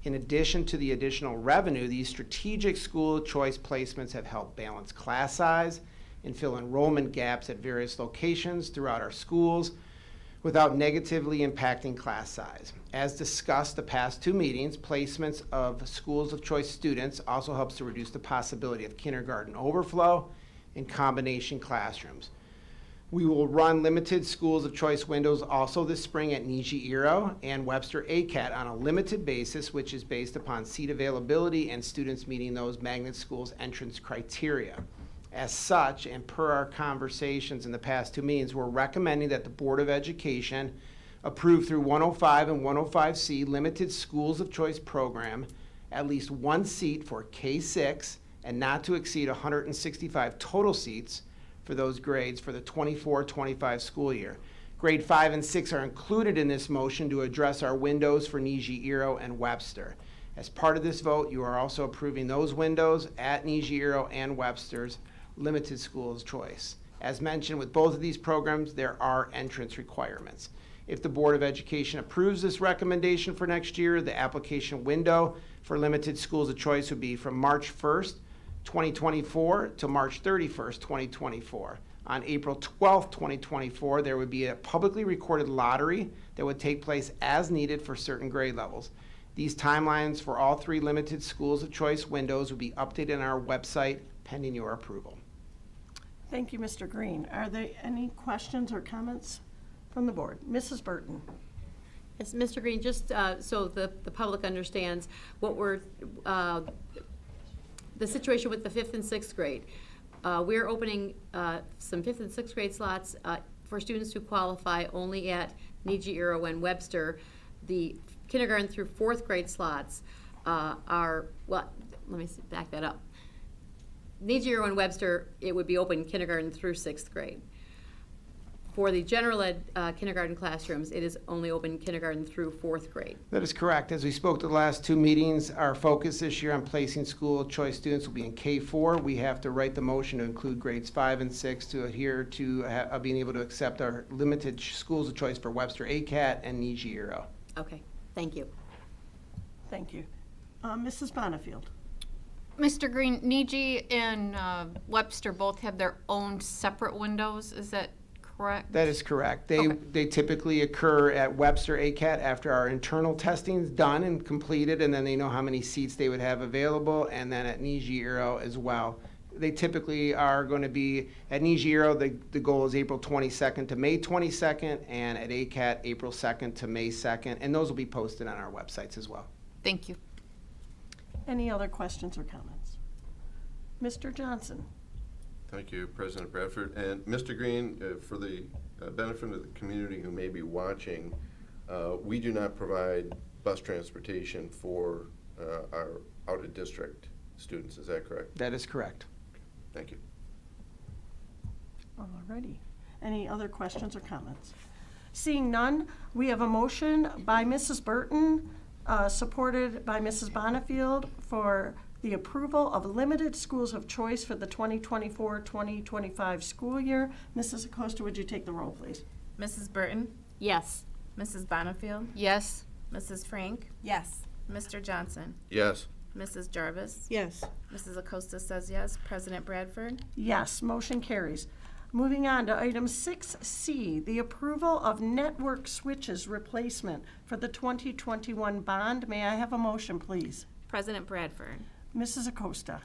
In addition to the additional revenue, these strategic school choice placements have helped balance class size and fill enrollment gaps at various locations throughout our schools without negatively impacting class size. As discussed the past two meetings, placements of schools of choice students also helps to reduce the possibility of kindergarten overflow and combination classrooms. We will run limited schools of choice windows also this spring at Niji-Iro and Webster ACAT on a limited basis, which is based upon seat availability and students meeting those magnet schools entrance criteria. As such, and per our conversations in the past two meetings, we're recommending that the Board of Education approve through 105 and 105C limited schools of choice program at least one seat for K-6 and not to exceed 165 total seats for those grades for the 24-25 school year. Grade 5 and 6 are included in this motion to address our windows for Niji-Iro and Webster. As part of this vote, you are also approving those windows at Niji-Iro and Webster's limited schools choice. As mentioned, with both of these programs, there are entrance requirements. If the Board of Education approves this recommendation for next year, the application window for limited schools of choice would be from March 1st, 2024 to March 31st, 2024. On April 12th, 2024, there would be a publicly recorded lottery that would take place as needed for certain grade levels. These timelines for all three limited schools of choice windows will be updated on our website pending your approval. Thank you, Mr. Green. Are there any questions or comments from the board? Mrs. Burton. Yes, Mr. Green, just so the public understands what we're, the situation with the 5th and 6th grade. We're opening some 5th and 6th grade slots for students who qualify only at Niji-Iro and Webster. The kindergarten through 4th grade slots are, well, let me back that up. Niji-Iro and Webster, it would be open kindergarten through 6th grade. For the general ed kindergarten classrooms, it is only open kindergarten through 4th grade. That is correct. As we spoke to the last two meetings, our focus this year on placing school choice students will be in K-4. We have to write the motion to include grades 5 and 6 to adhere to being able to accept our limited schools of choice for Webster ACAT and Niji-Iro. Okay, thank you. Thank you. Mrs. Bonnefield. Mr. Green, Niji and Webster both have their own separate windows. Is that correct? That is correct. They typically occur at Webster ACAT after our internal testing is done and completed, and then they know how many seats they would have available, and then at Niji-Iro as well. They typically are going to be, at Niji-Iro, the goal is April 22nd to May 22nd, and at ACAT, April 2nd to May 2nd, and those will be posted on our websites as well. Thank you. Any other questions or comments? Mr. Johnson. Thank you, President Bradford. And Mr. Green, for the benefit of the community who may be watching, we do not provide bus transportation for our out-of-district students. Is that correct? That is correct. Thank you. Alrighty. Any other questions or comments? Seeing none, we have a motion by Mrs. Burton, supported by Mrs. Bonifield, for the approval of limited schools of choice for the 2024-2025 school year. Mrs. Acosta, would you take the roll, please? Mrs. Burton? Yes. Mrs. Bonifield? Yes. Mrs. Frank? Yes. Mr. Johnson? Yes. Mrs. Jarvis? Yes. Mrs. Acosta says yes. President Bradford? Yes, motion carries. Moving on to item 6C, the approval of network switches replacement for the 2021 bond. May I have a motion, please? President Bradford? Mrs. Acosta.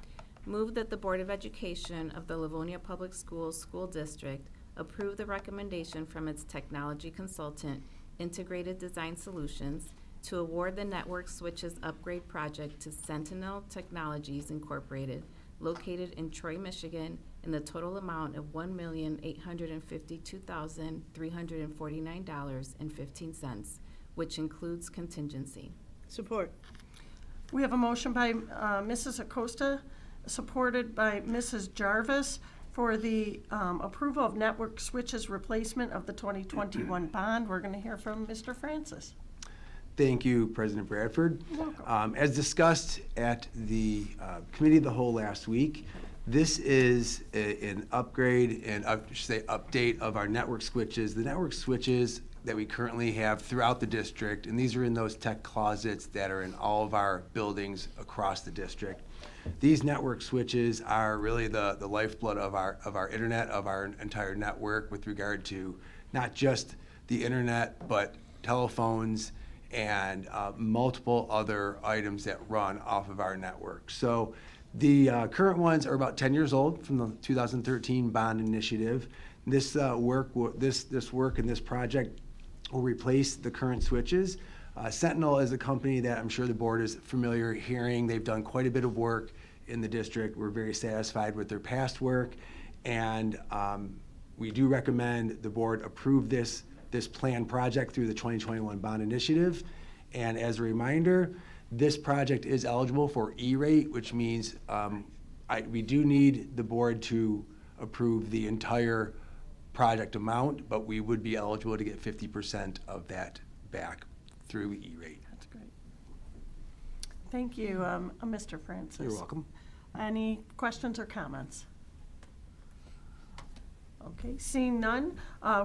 Move that the Board of Education of the Livonia Public Schools School District approve the recommendation from its technology consultant, Integrated Design Solutions, to award the network switches upgrade project to Sentinel Technologies Incorporated, located in Troy, Michigan, in the total amount of $1,852,349.15, which includes contingency. Support. We have a motion by Mrs. Acosta, supported by Mrs. Jarvis, for the approval of network switches replacement of the 2021 bond. We're going to hear from Mr. Francis. Thank you, President Bradford. You're welcome. As discussed at the Committee of the Whole last week, this is an upgrade and update of our network switches. The network switches that we currently have throughout the district, and these are in those tech closets that are in all of our buildings across the district. These network switches are really the lifeblood of our internet, of our entire network, with regard to not just the internet, but telephones and multiple other items that run off of our network. So the current ones are about 10 years old, from the 2013 bond initiative. This work and this project will replace the current switches. Sentinel is a company that I'm sure the board is familiar hearing. They've done quite a bit of work in the district. We're very satisfied with their past work, and we do recommend the board approve this planned project through the 2021 bond initiative. And as a reminder, this project is eligible for E-rate, which means we do need the board to approve the entire project amount, but we would be eligible to get 50% of that back through E-rate. That's great. Thank you, Mr. Francis. You're welcome. Any questions or comments? Okay, seeing none,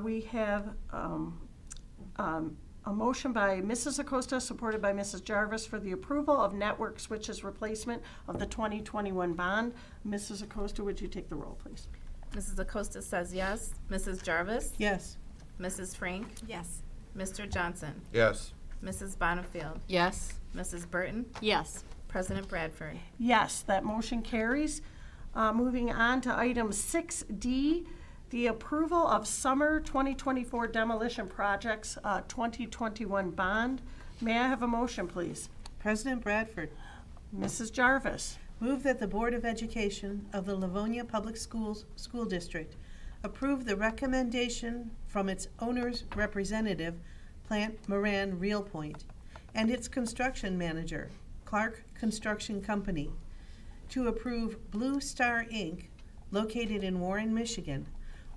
we have a motion by Mrs. Acosta, supported by Mrs. Jarvis, for the approval of network switches replacement of the 2021 bond. Mrs. Acosta, would you take the roll, please? Mrs. Acosta says yes. Mrs. Jarvis? Yes. Mrs. Frank? Yes. Mr. Johnson? Yes. Mrs. Bonifield? Yes. Mrs. Burton? Yes. President Bradford? Yes, that motion carries. Moving on to item 6D, the approval of summer 2024 demolition projects 2021 bond. May I have a motion, please? President Bradford. Mrs. Jarvis. Move that the Board of Education of the Livonia Public Schools School District approve the recommendation from its owner's representative, Plant Moran Real Point, and its construction manager, Clark Construction Company, to approve Blue Star Inc., located in Warren, Michigan,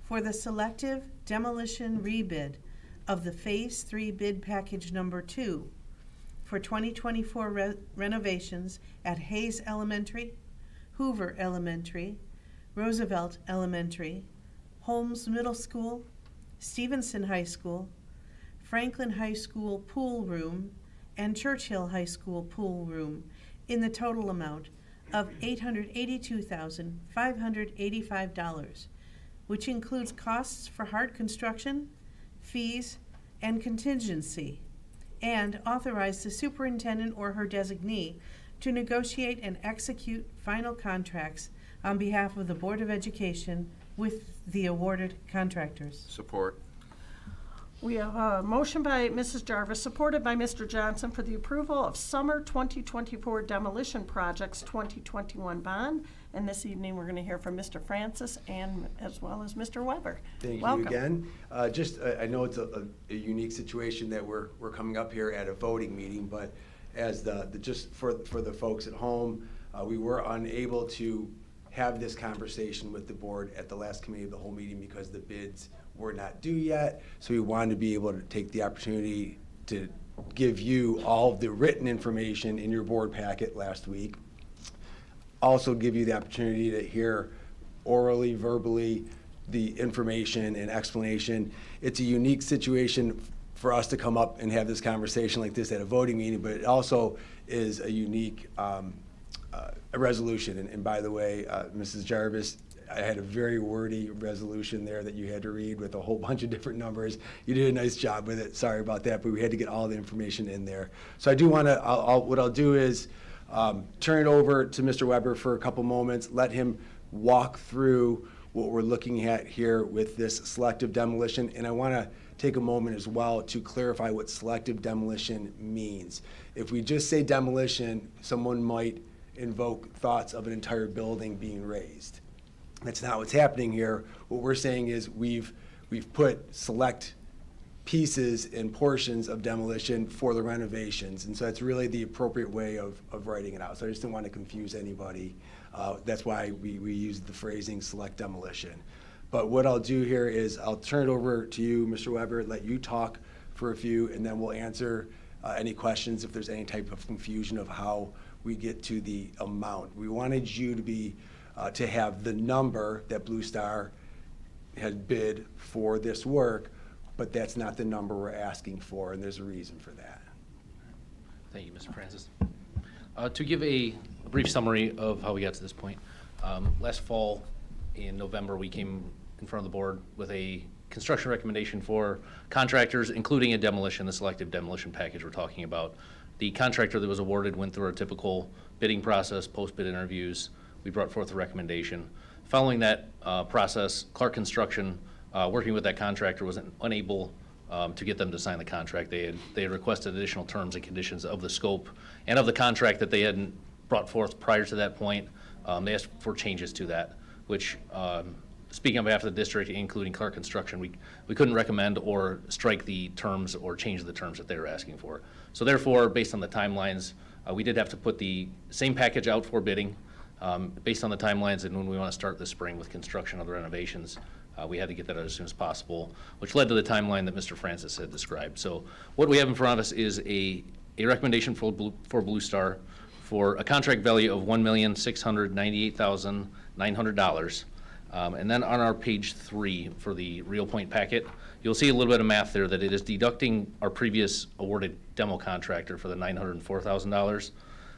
for the selective demolition rebid of the Phase 3 bid package number 2 for 2024 renovations at Hayes Elementary, Hoover Elementary, Roosevelt Elementary, Holmes Middle School, Stevenson High School, Franklin High School Pool Room, and Churchill High School Pool Room in the total amount of $882,585, which includes costs for hard construction, fees, and contingency, and authorize the superintendent or her designee to negotiate and execute final contracts on behalf of the Board of Education with the awarded contractors. Support. We have a motion by Mrs. Jarvis, supported by Mr. Johnson, for the approval of summer 2024 demolition projects 2021 bond. And this evening, we're going to hear from Mr. Francis and as well as Mr. Weber. Thank Welcome. you again. I know it's a unique situation that we're coming up here at a voting meeting, but as just for the folks at home, we were unable to have this conversation with the board at the last committee of the whole meeting because the bids were not due yet. So we wanted to be able to take the opportunity to give you all of the written information in your board packet last week. Also give you the opportunity to hear orally, verbally, the information and explanation. It's a unique situation for us to come up and have this conversation like this at a voting meeting, but it also is a unique a resolution. And by the way, Mrs. Jarvis, I had a very wordy resolution there that you had to read with a whole bunch of different numbers. You did a nice job with it. Sorry about that, but we had to get all the information in there. So I do want to, what I'll do is turn it over to Mr. Weber for a couple moments, let him walk through what we're looking at here with this selective demolition. And I want to take a moment as well to clarify what selective demolition means. If we just say demolition, someone might invoke thoughts of an entire building being razed. That's not what's happening here. What we're saying is we've put select pieces and portions of demolition for the renovations. And so that's really the appropriate way of writing it out. So I just didn't want to confuse anybody. That's why we use the phrasing select demolition. But what I'll do here is I'll turn it over to you, Mr. Weber, let you talk for a few, and then we'll answer any questions if there's any type of confusion of how we get to the amount. We wanted you to be to have the number that Blue Star had bid for this work, but that's not the number we're asking for, and there's a reason for that. Thank you, Mr. Francis. To give a brief summary of how we got to this point, last fall in November, we came in front of the board with a construction recommendation for contractors, including a demolition, the selective demolition package we're talking about. The contractor that was awarded went through a typical bidding process, post-bid interviews. We brought forth a recommendation. Following that process, Clark Construction, working with that contractor, was unable to get them to sign the contract. They had requested additional terms and conditions of the scope and of the contract that they hadn't brought forth prior to that point. They asked for changes to that, which, speaking on behalf of the district, including Clark Construction, we couldn't recommend or strike the terms or change the terms that they were asking for. So therefore, based on the timelines, we did have to put the same package out for bidding. Based on the timelines and when we want to start this spring with construction of the renovations, we had to get that out as soon as possible, which led to the timeline that Mr. Francis had described. So what we have in front of us is a recommendation for Blue Star for a contract value of $1,698,900. And then on our page 3 for the Real Point packet, you'll see a little bit of math there that it is deducting our previous awarded demo contractor for the $904,000.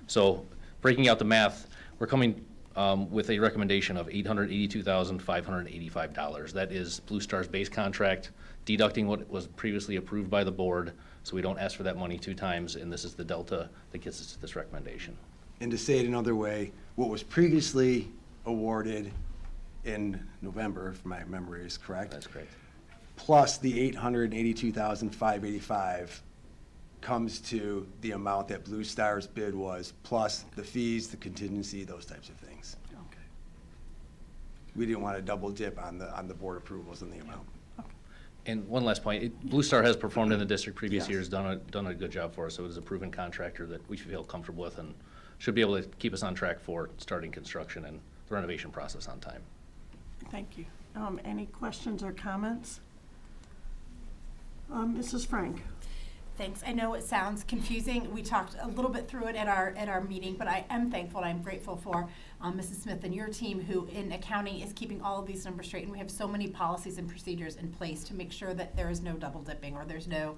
So breaking out the math, we're coming with a recommendation of $882,585. That is Blue Star's base contract, deducting what was previously approved by the board, so we don't ask for that money 2 times, and this is the delta that gets us to this recommendation. And to say it another way, what was previously awarded in November, if my memory is correct. That's correct. Plus the $882,585 comes to the amount that Blue Star's bid was, plus the fees, the contingency, those types of things. Okay. We didn't want to double dip on the board approvals and the amount. And one last point, Blue Star has performed in the district previous years, done a good job for us, so it is a proven contractor that we feel comfortable with and should be able to keep us on track for starting construction and the renovation process on time. Thank you. Any questions or comments? Mrs. Frank? Thanks. I know it sounds confusing. We talked a little bit through it at our meeting, but I am thankful and I'm grateful for Mrs. Smith and your team, who in accounting is keeping all of these numbers straight. And we have so many policies and procedures in place to make sure that there is no double dipping or there's no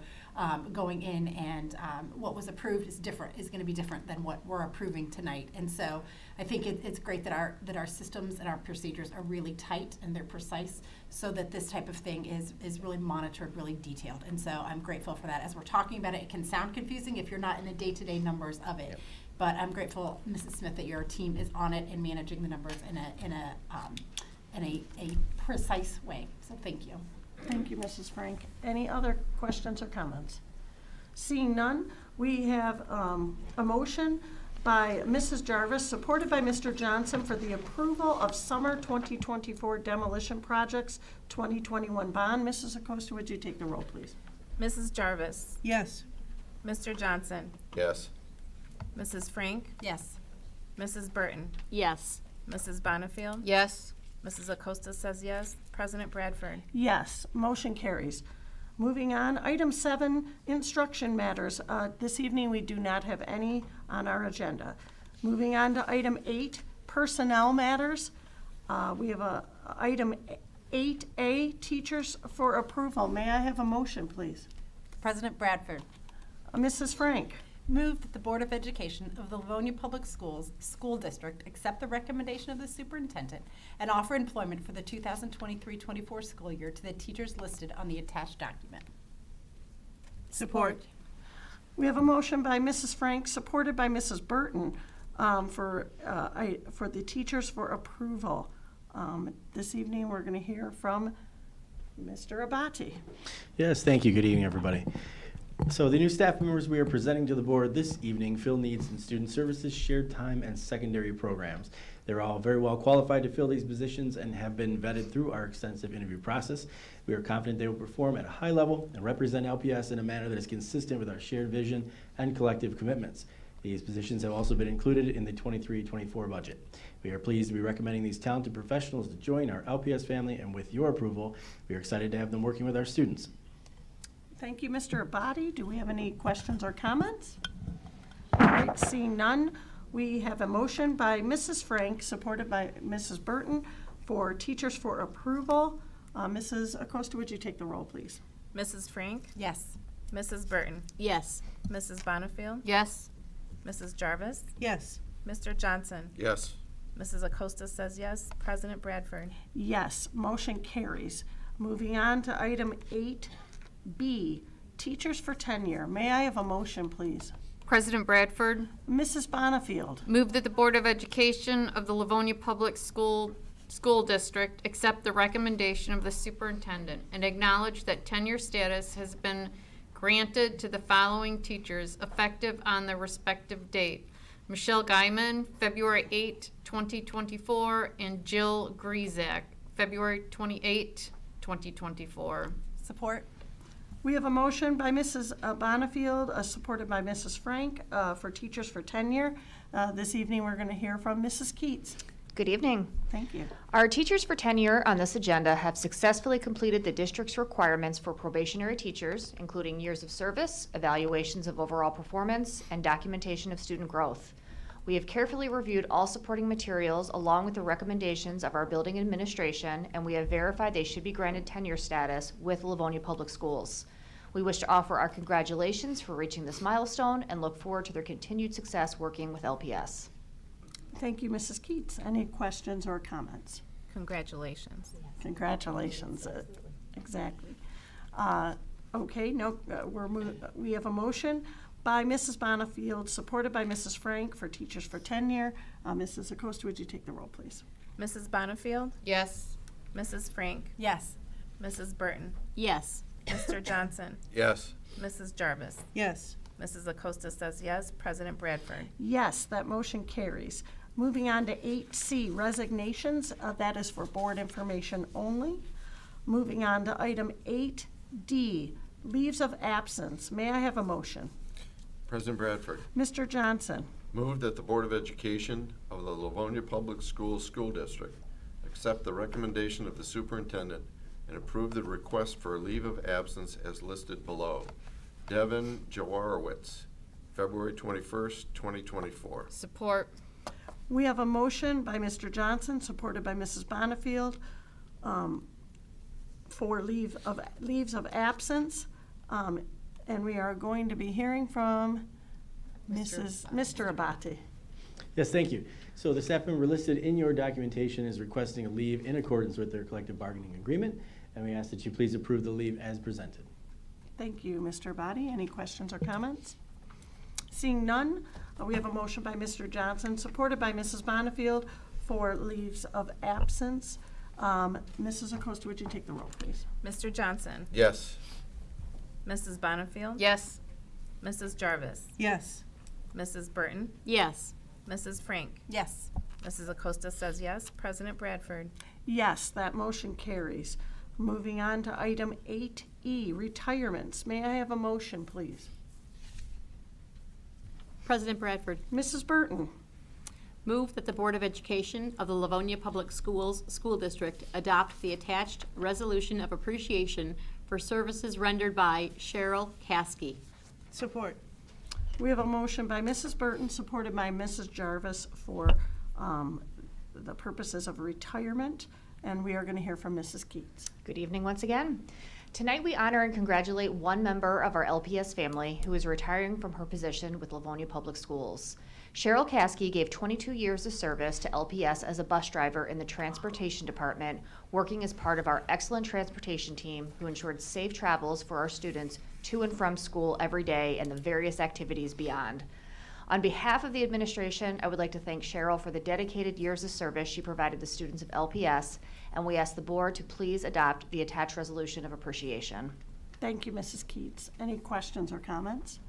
going in and what was approved is going to be different than what we're approving tonight. And so I think it's great that our systems and our procedures are really tight and they're precise, so that this type of thing is really monitored, really detailed. And so I'm grateful for that. As we're talking about it, it can sound confusing if you're not in the day-to-day numbers of it. Yep. But I'm grateful, Mrs. Smith, that your team is on it and managing the numbers in a precise way. So thank you. Thank you, Mrs. Frank. Any other questions or comments? Seeing none, we have a motion by Mrs. Jarvis, supported by Mr. Johnson, for the approval of summer 2024 demolition projects 2021 bond. Mrs. Acosta, would you take the roll, please? Mrs. Jarvis. Yes. Mr. Johnson. Yes. Mrs. Frank. Yes. Mrs. Burton. Yes. Mrs. Bonnefield? Yes. Mrs. Acosta says yes. President Bradford? Yes, motion carries. Moving on, item 7, instruction matters. This evening, we do not have any on our agenda. Moving on to item 8, personnel matters. We have item 8A, teachers for approval. May I have a motion, please? President Bradford. Mrs. Frank. Move that the Board of Education of the Livonia Public Schools School District accept the recommendation of the superintendent and offer employment for the 2023-24 school year to the teachers listed on the attached document. Support. We have a motion by Mrs. Frank, supported by Mrs. Burton, for the teachers for approval. This evening, we're going to hear from Mr. Abati. Yes, thank you. Good evening, everybody. So the new staff members we are presenting to the board this evening fill needs in student services, shared time, and secondary programs. They're all very well qualified to fill these positions and have been vetted through our extensive interview process. We are confident they will perform at a high level and represent LPS in a manner that is consistent with our shared vision and collective commitments. These positions have also been included in the 23-24 budget. We are pleased to be recommending these talented professionals to join our LPS family, and with your approval, we are excited to have them working with our students. Thank you, Mr. Abadi. Do we have any questions or comments? All right, seeing none, we have a motion by Mrs. Frank, supported by Mrs. Burton, for teachers for approval. Mrs. Acosta, would you take the roll, please? Mrs. Frank? Yes. Mrs. Burton? Yes. Mrs. Bonnefield? Yes. Mrs. Jarvis? Yes. Mr. Johnson? Yes. Mrs. Acosta says yes. President Bradford? Yes, motion carries. Moving on to item 8B, teachers for tenure. May I have a motion, please? President Bradford, Mrs. Bonnefield. move that the Board of Education of the Livonia Public School District accept the recommendation of the superintendent and acknowledge that tenure status has been granted to the following teachers effective on their respective date. Michelle Guyman, February 8, 2024, and Jill Griezak, February 28, 2024. Support. We have a motion by Mrs. Bonnefield, supported by Mrs. Frank, for teachers for tenure. This evening, we're going to hear from Mrs. Keats. Good evening. Thank you. Our teachers for tenure on this agenda have successfully completed the district's requirements for probationary teachers, including years of service, evaluations of overall performance, and documentation of student growth. We have carefully reviewed all supporting materials along with the recommendations of our building administration, and we have verified they should be granted tenure status with Livonia Public Schools. We wish to offer our congratulations for reaching this milestone and look forward to their continued success working with LPS. Thank you, Mrs. Keats. Any questions or comments? Congratulations. Congratulations. Exactly. Okay, no, we have a motion by Mrs. Bonnefield, supported by Mrs. Frank, for teachers for tenure. Mrs. Acosta, would you take the roll, please? Mrs. Bonnefield? Yes. Mrs. Frank? Yes. Mrs. Burton? Yes. Mr. Johnson? Yes. Mrs. Jarvis? Yes. Mrs. Acosta says yes. President Bradford? Yes, that motion carries. Moving on to 8C, resignations. That is for board information only. Moving on to item 8D, leaves of absence. May I have a motion? President Bradford. Mr. Johnson. Move that the Board of Education of the Livonia Public Schools School District accept the recommendation of the superintendent and approve the request for a leave of absence as listed below. Devin Jaworowitz, February 21st, 2024. Support. We have a motion by Mr. Johnson, supported by Mrs. Bonnefield, for leaves of absence. And we are going to be hearing from Mr. Abate. Yes, thank you. So the staff member listed in your documentation is requesting a leave in accordance with their collective bargaining agreement, and we ask that you please approve the leave as presented. Thank you, Mr. Abate. Any questions or comments? Seeing none, we have a motion by Mr. Johnson, supported by Mrs. Bonnefield, for leaves of absence. Mrs. Acosta, would you take the roll, please? Mr. Johnson? Yes. Mrs. Bonnefield? Yes. Mrs. Jarvis? Yes. Mrs. Burton? Yes. Mrs. Frank? Yes. Mrs. Acosta says yes. President Bradford? Yes, that motion carries. Moving on to item 8E, retirements. May I have a motion, please? President Bradford. Mrs. Burton. Move that the Board of Education of the Livonia Public Schools School District adopt the attached resolution of appreciation for services rendered by Cheryl Caskey. Support. We have a motion by Mrs. Burton, supported by Mrs. Jarvis for the purposes of retirement, and we are going to hear from Mrs. Keats. Good evening once again. Tonight we honor and congratulate one member of our LPS family who is retiring from her position with Livonia Public Schools. Cheryl Caskey gave 22 years of service to LPS as a bus driver in the transportation department, working as part of our excellent transportation team who ensured safe travels for our students to and from school every day and the various activities beyond. On behalf of the administration, I would like to thank Cheryl for the dedicated years of service she provided the students of LPS, and we ask the board to please adopt the attached resolution of appreciation. Thank you, Mrs. Keats. Any questions or comments?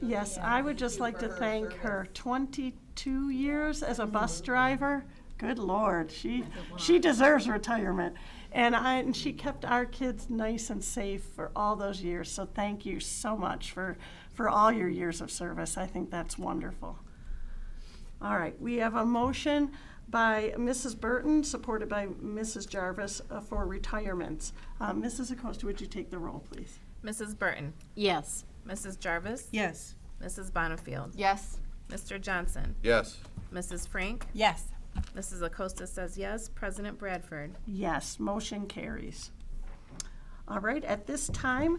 Yes, I would just like to thank her. 22 years as a bus driver. Good Lord, she deserves retirement. And she kept our kids nice and safe for all those years. So thank you so much for all your years of service. I think that's wonderful. All right, we have a motion by Mrs. Burton, supported by Mrs. Jarvis for retirements. Mrs. Acosta, would you take the roll, please? Mrs. Burton. Yes. Mrs. Jarvis. Yes. Mrs. Bonifield. Yes. Mr. Johnson. Yes. Mrs. Frank. Yes. Mrs. Acosta says yes. President Bradford. Yes, motion carries. All right, at this time,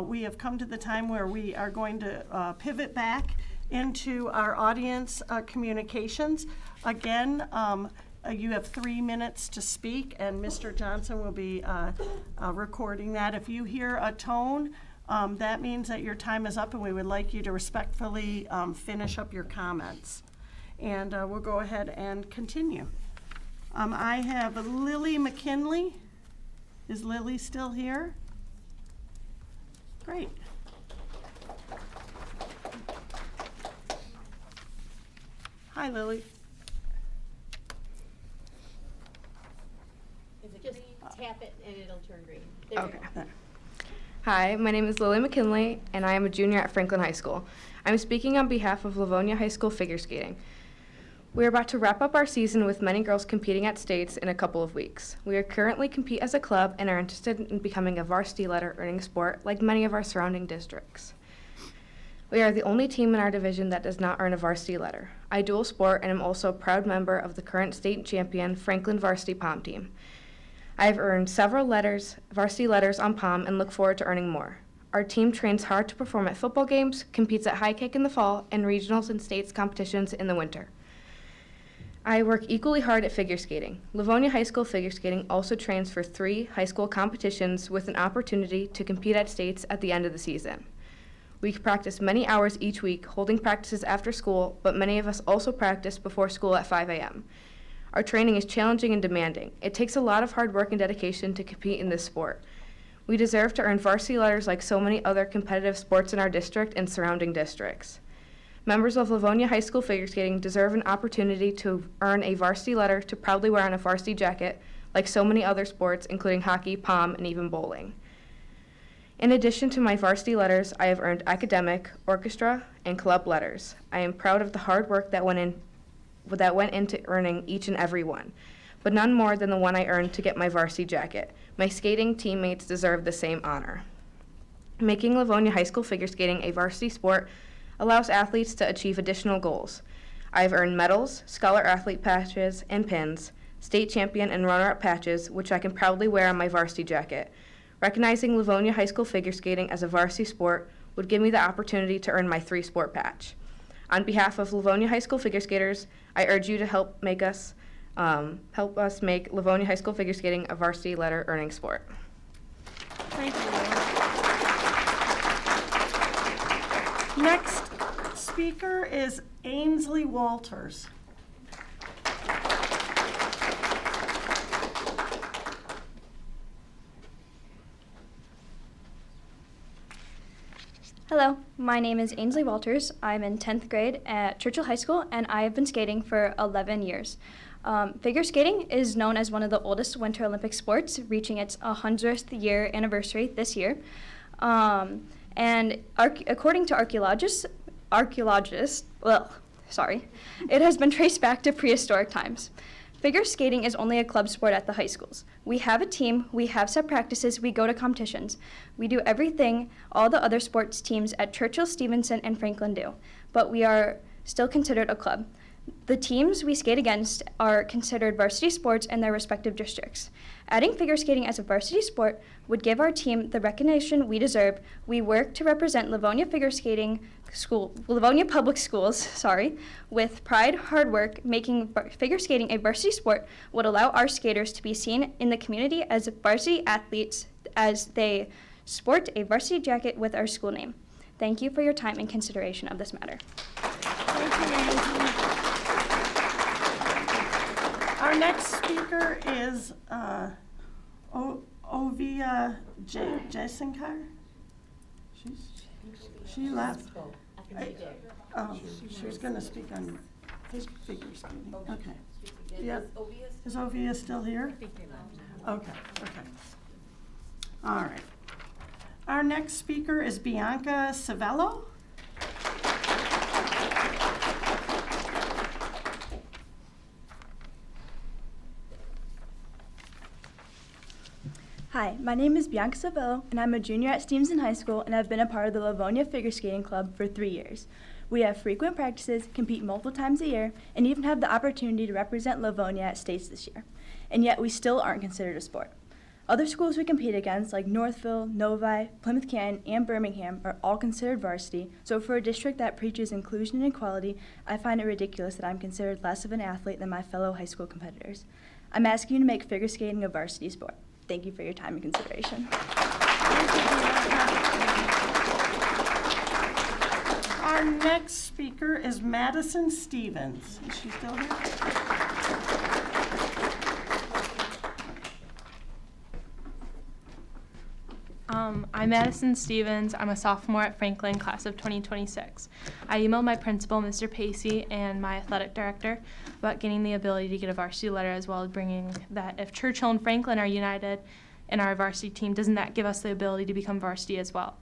we have come to the time where we are going to pivot back into our audience communications. Again, you have 3 minutes to speak, and Mr. Johnson will be recording that. If you hear a tone, that means that your time is up, and we would like you to respectfully finish up your comments. And we'll go ahead and continue. I have Lily McKinley. Is Lily still here? Great. Hi, Lily. Just tap it and it'll turn green. There Okay. we go. Hi, my name is Lily McKinley, and I am a junior at Franklin High School. I'm speaking on behalf of Livonia High School figure skating. We are about to wrap up our season with many girls competing at states in a couple of weeks. We are currently compete as a club and are interested in becoming a varsity letter earning sport like many of our surrounding districts. We are the only team in our division that does not earn a varsity letter. I dual sport and am also a proud member of the current state champion Franklin varsity pom team. I have earned several varsity letters on pom, and look forward to earning more. Our team trains hard to perform at football games, competes at high kick in the fall, and regionals and states competitions in the winter. I work equally hard at figure skating. Livonia High School figure skating also trains for 3 high school competitions with an opportunity to compete at states at the end of the season. We practice many hours each week, holding practices after school, but many of us also practice before school at 5 a.m. Our training is challenging and demanding. It takes a lot of hard work and dedication to compete in this sport. We deserve to earn varsity letters like so many other competitive sports in our district and surrounding districts. Members of Livonia High School figure skating deserve an opportunity to earn a varsity letter to proudly wear on a varsity jacket, like so many other sports, including hockey, pom, and even bowling. In addition to my varsity letters, I have earned academic, orchestra, and club letters. I am proud of the hard work that went into earning each and every one, but none more than the one I earned to get my varsity jacket. My skating teammates deserve the same honor. Making Livonia High School figure skating a varsity sport allows athletes to achieve additional goals. I have earned medals, scholar athlete patches, and pins, state champion and runner-up patches, which I can proudly wear on my varsity jacket. Recognizing Livonia High School figure skating as a varsity sport would give me the opportunity to earn my 3-sport patch. On behalf of Livonia High School figure skaters, I urge you to help us make Livonia High School figure skating a varsity letter earning sport. Thank you, Lily. Next speaker is Ainsley Walters. Hello, my name is Ainsley Walters. I'm in 10th grade at Churchill High School, and I have been skating for 11 years. Figure skating is known as one of the oldest Winter Olympic sports, reaching its 100th year anniversary this year. And according to archaeologists, It has been traced back to prehistoric times. Figure skating is only a club sport at the high schools. We have a team, we have set practices, we go to competitions. We do everything all the other sports teams at Churchill, Stevenson, and Franklin do, but we are still considered a club. The teams we skate against are considered varsity sports in their respective districts. Adding figure skating as a varsity sport would give our team the recognition we deserve. We work to represent Livonia Public Schools, with pride, hard work. Making figure skating a varsity sport would allow our skaters to be seen in the community as varsity athletes as they sport a varsity jacket with our school name. Thank you for your time and consideration of this matter. Thank you, Angie. Our next speaker is Ovia Jasinkar. She left. She was going to speak on figure skating. Okay. Yep. Is Ovia still here? Okay. All right. Our next speaker is Bianca Savello. Hi, my name is Bianca Savello, and I'm a junior at Stevenson High School, and I've been a part of the Livonia Figure Skating Club for 3 years. We have frequent practices, compete multiple times a year, and even have the opportunity to represent Livonia at states this year. And yet we still aren't considered a sport. Other schools we compete against, like Northville, Novi, Plymouth Canton, and Birmingham, are all considered varsity, so for a district that preaches inclusion and equality, I find it ridiculous that I'm considered less of an athlete than my fellow high school competitors. I'm asking you to make figure skating a varsity sport. Thank you for your time and consideration. Our next speaker is Madison Stevens. Is she still here? I'm Madison Stevens. I'm a sophomore at Franklin, class of 2026. I emailed my principal, Mr. Pacey, and my athletic director about getting the ability to get a varsity letter, as well as bringing that if Churchill and Franklin are united in our varsity team, doesn't that give us the ability to become varsity as well?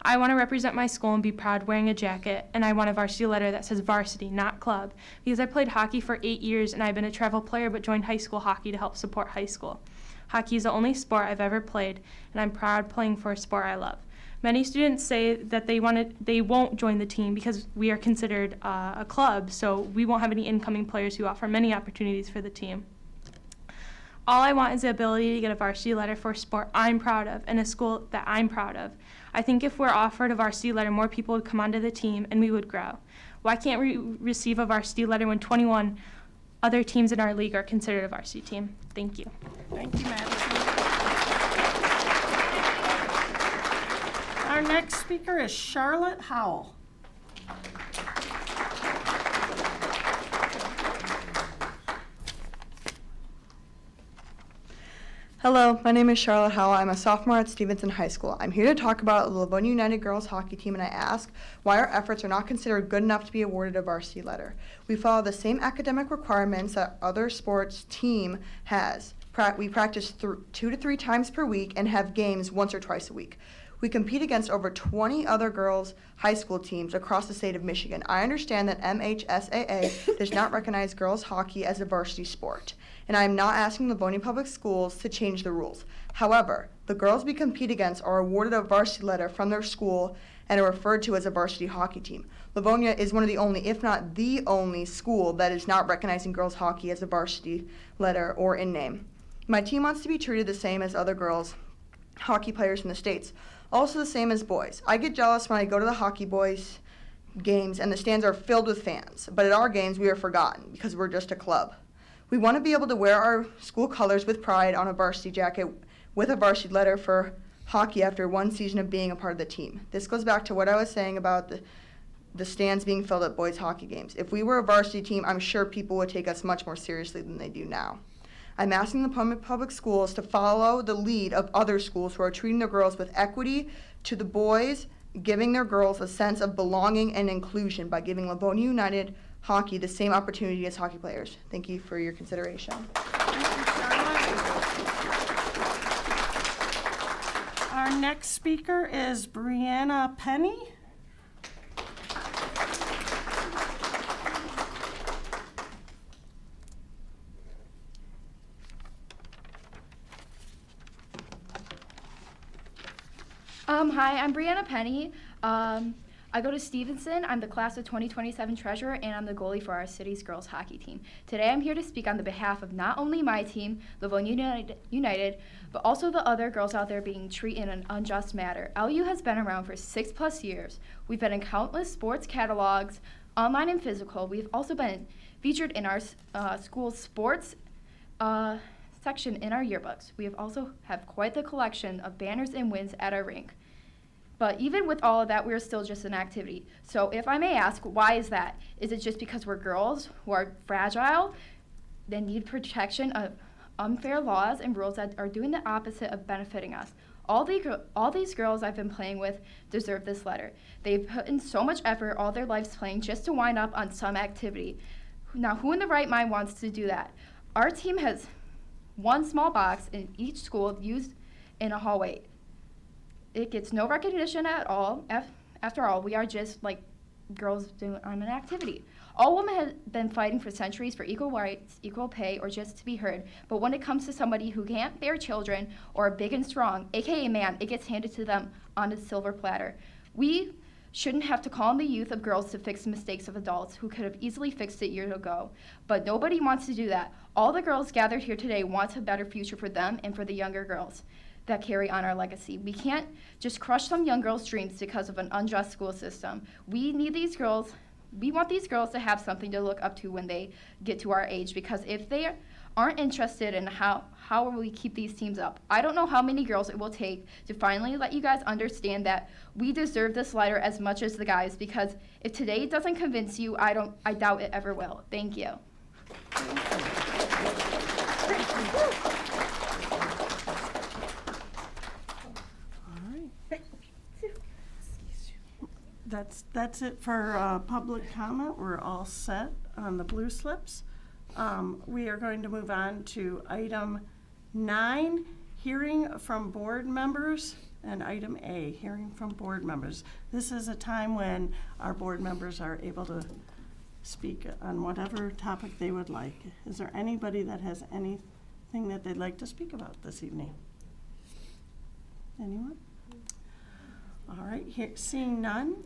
I want to represent my school and be proud wearing a jacket, and I want a varsity letter that says varsity, not club, because I played hockey for 8 years and I've been a travel player but joined high school hockey to help support high school. Hockey is the only sport I've ever played, and I'm proud playing for a sport I love. Many students say that they won't join the team because we are considered a club, so we won't have any incoming players who offer many opportunities for the team. All I want is the ability to get a varsity letter for a sport I'm proud of and a school that I'm proud of. I think if we're offered a varsity letter, more people would come onto the team and we would grow. Why can't we receive a varsity letter when 21 other teams in our league are considered a varsity team? Thank you. Thank you, Madison. Our next speaker is Charlotte Howell. Hello, my name is Charlotte Howell. I'm a sophomore at Stevenson High School. I'm here to talk about the Livonia United Girls Hockey Team, and I ask why our efforts are not considered good enough to be awarded a varsity letter. We follow the same academic requirements that other sports team has. We practice 2 to 3 times per week and have games once or twice a week. We compete against over 20 other girls' high school teams across the state of Michigan. I understand that MHSAA does not recognize girls' hockey as a varsity sport, and I am not asking Livonia Public Schools to change the rules. However, the girls we compete against are awarded a varsity letter from their school and are referred to as a varsity hockey team. Livonia is one of the only, if not the only, school that is not recognizing girls' hockey as a varsity letter or in name. My team wants to be treated the same as other girls' hockey players in the States, also the same as boys. I get jealous when I go to the hockey boys games and the stands are filled with fans, but at our games we are forgotten because we're just a club. We want to be able to wear our school colors with pride on a varsity jacket with a varsity letter for hockey after 1 season of being a part of the team. This goes back to what I was saying about the stands being filled at boys hockey games. If we were a varsity team, I'm sure people would take us much more seriously than they do now. I'm asking the public schools to follow the lead of other schools who are treating their girls with equity to the boys, giving their girls a sense of belonging and inclusion by giving Livonia United Hockey the same opportunity as hockey players. Thank you for your consideration. Our next speaker is Brianna Penny. Hi, I'm Brianna Penny. I go to Stevenson. I'm the class of 2027 treasurer, and I'm the goalie for our city's girls hockey team. Today, I'm here to speak on the behalf of not only my team, Livonia United, but also the other girls out there being treated in an unjust manner. LU has been around for 6+ years. We've been in countless sports catalogs, online and physical. We've also been featured in our school's sports section in our yearbooks. We have also have quite the collection of banners and wins at our rink. But even with all of that, we're still just an activity. So if I may ask, why is that? Is it just because we're girls who are fragile, that need protection of unfair laws and rules that are doing the opposite of benefiting us? All these girls I've been playing with deserve this letter. They've put in so much effort all their lives playing just to wind up on some activity. Now, who in the right mind wants to do that? Our team has one small box in each school used in a hallway. It gets no recognition at all. After all, we are just like girls doing on an activity. All women have been fighting for centuries for equal rights, equal pay, or just to be heard. But when it comes to somebody who can't bear children or are big and strong, aka man, it gets handed to them on a silver platter. We shouldn't have to call on the youth of girls to fix the mistakes of adults who could have easily fixed it years ago. But nobody wants to do that. All the girls gathered here today want a better future for them and for the younger girls that carry on our legacy. We can't just crush some young girls' dreams because of an unjust school system. We need these girls, we want these girls to have something to look up to when they get to our age, because if they aren't interested in how will we keep these teams up? I don't know how many girls it will take to finally let you guys understand that we deserve this letter as much as the guys, because if today doesn't convince you, I doubt it ever will. Thank you. That's it for public comment. We're all set on the blue slips. We are going to move on to item 9, hearing from board members, and item A, hearing from board members. This is a time when our board members are able to speak on whatever topic they would like. Is there anybody that has anything that they'd like to speak about this evening? Anyone? All right, seeing none,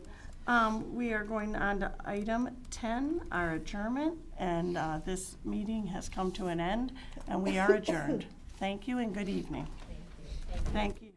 we are going on to item 10, our adjournment, and this meeting has come to an end, and we are adjourned. Thank you and good evening. Thank you.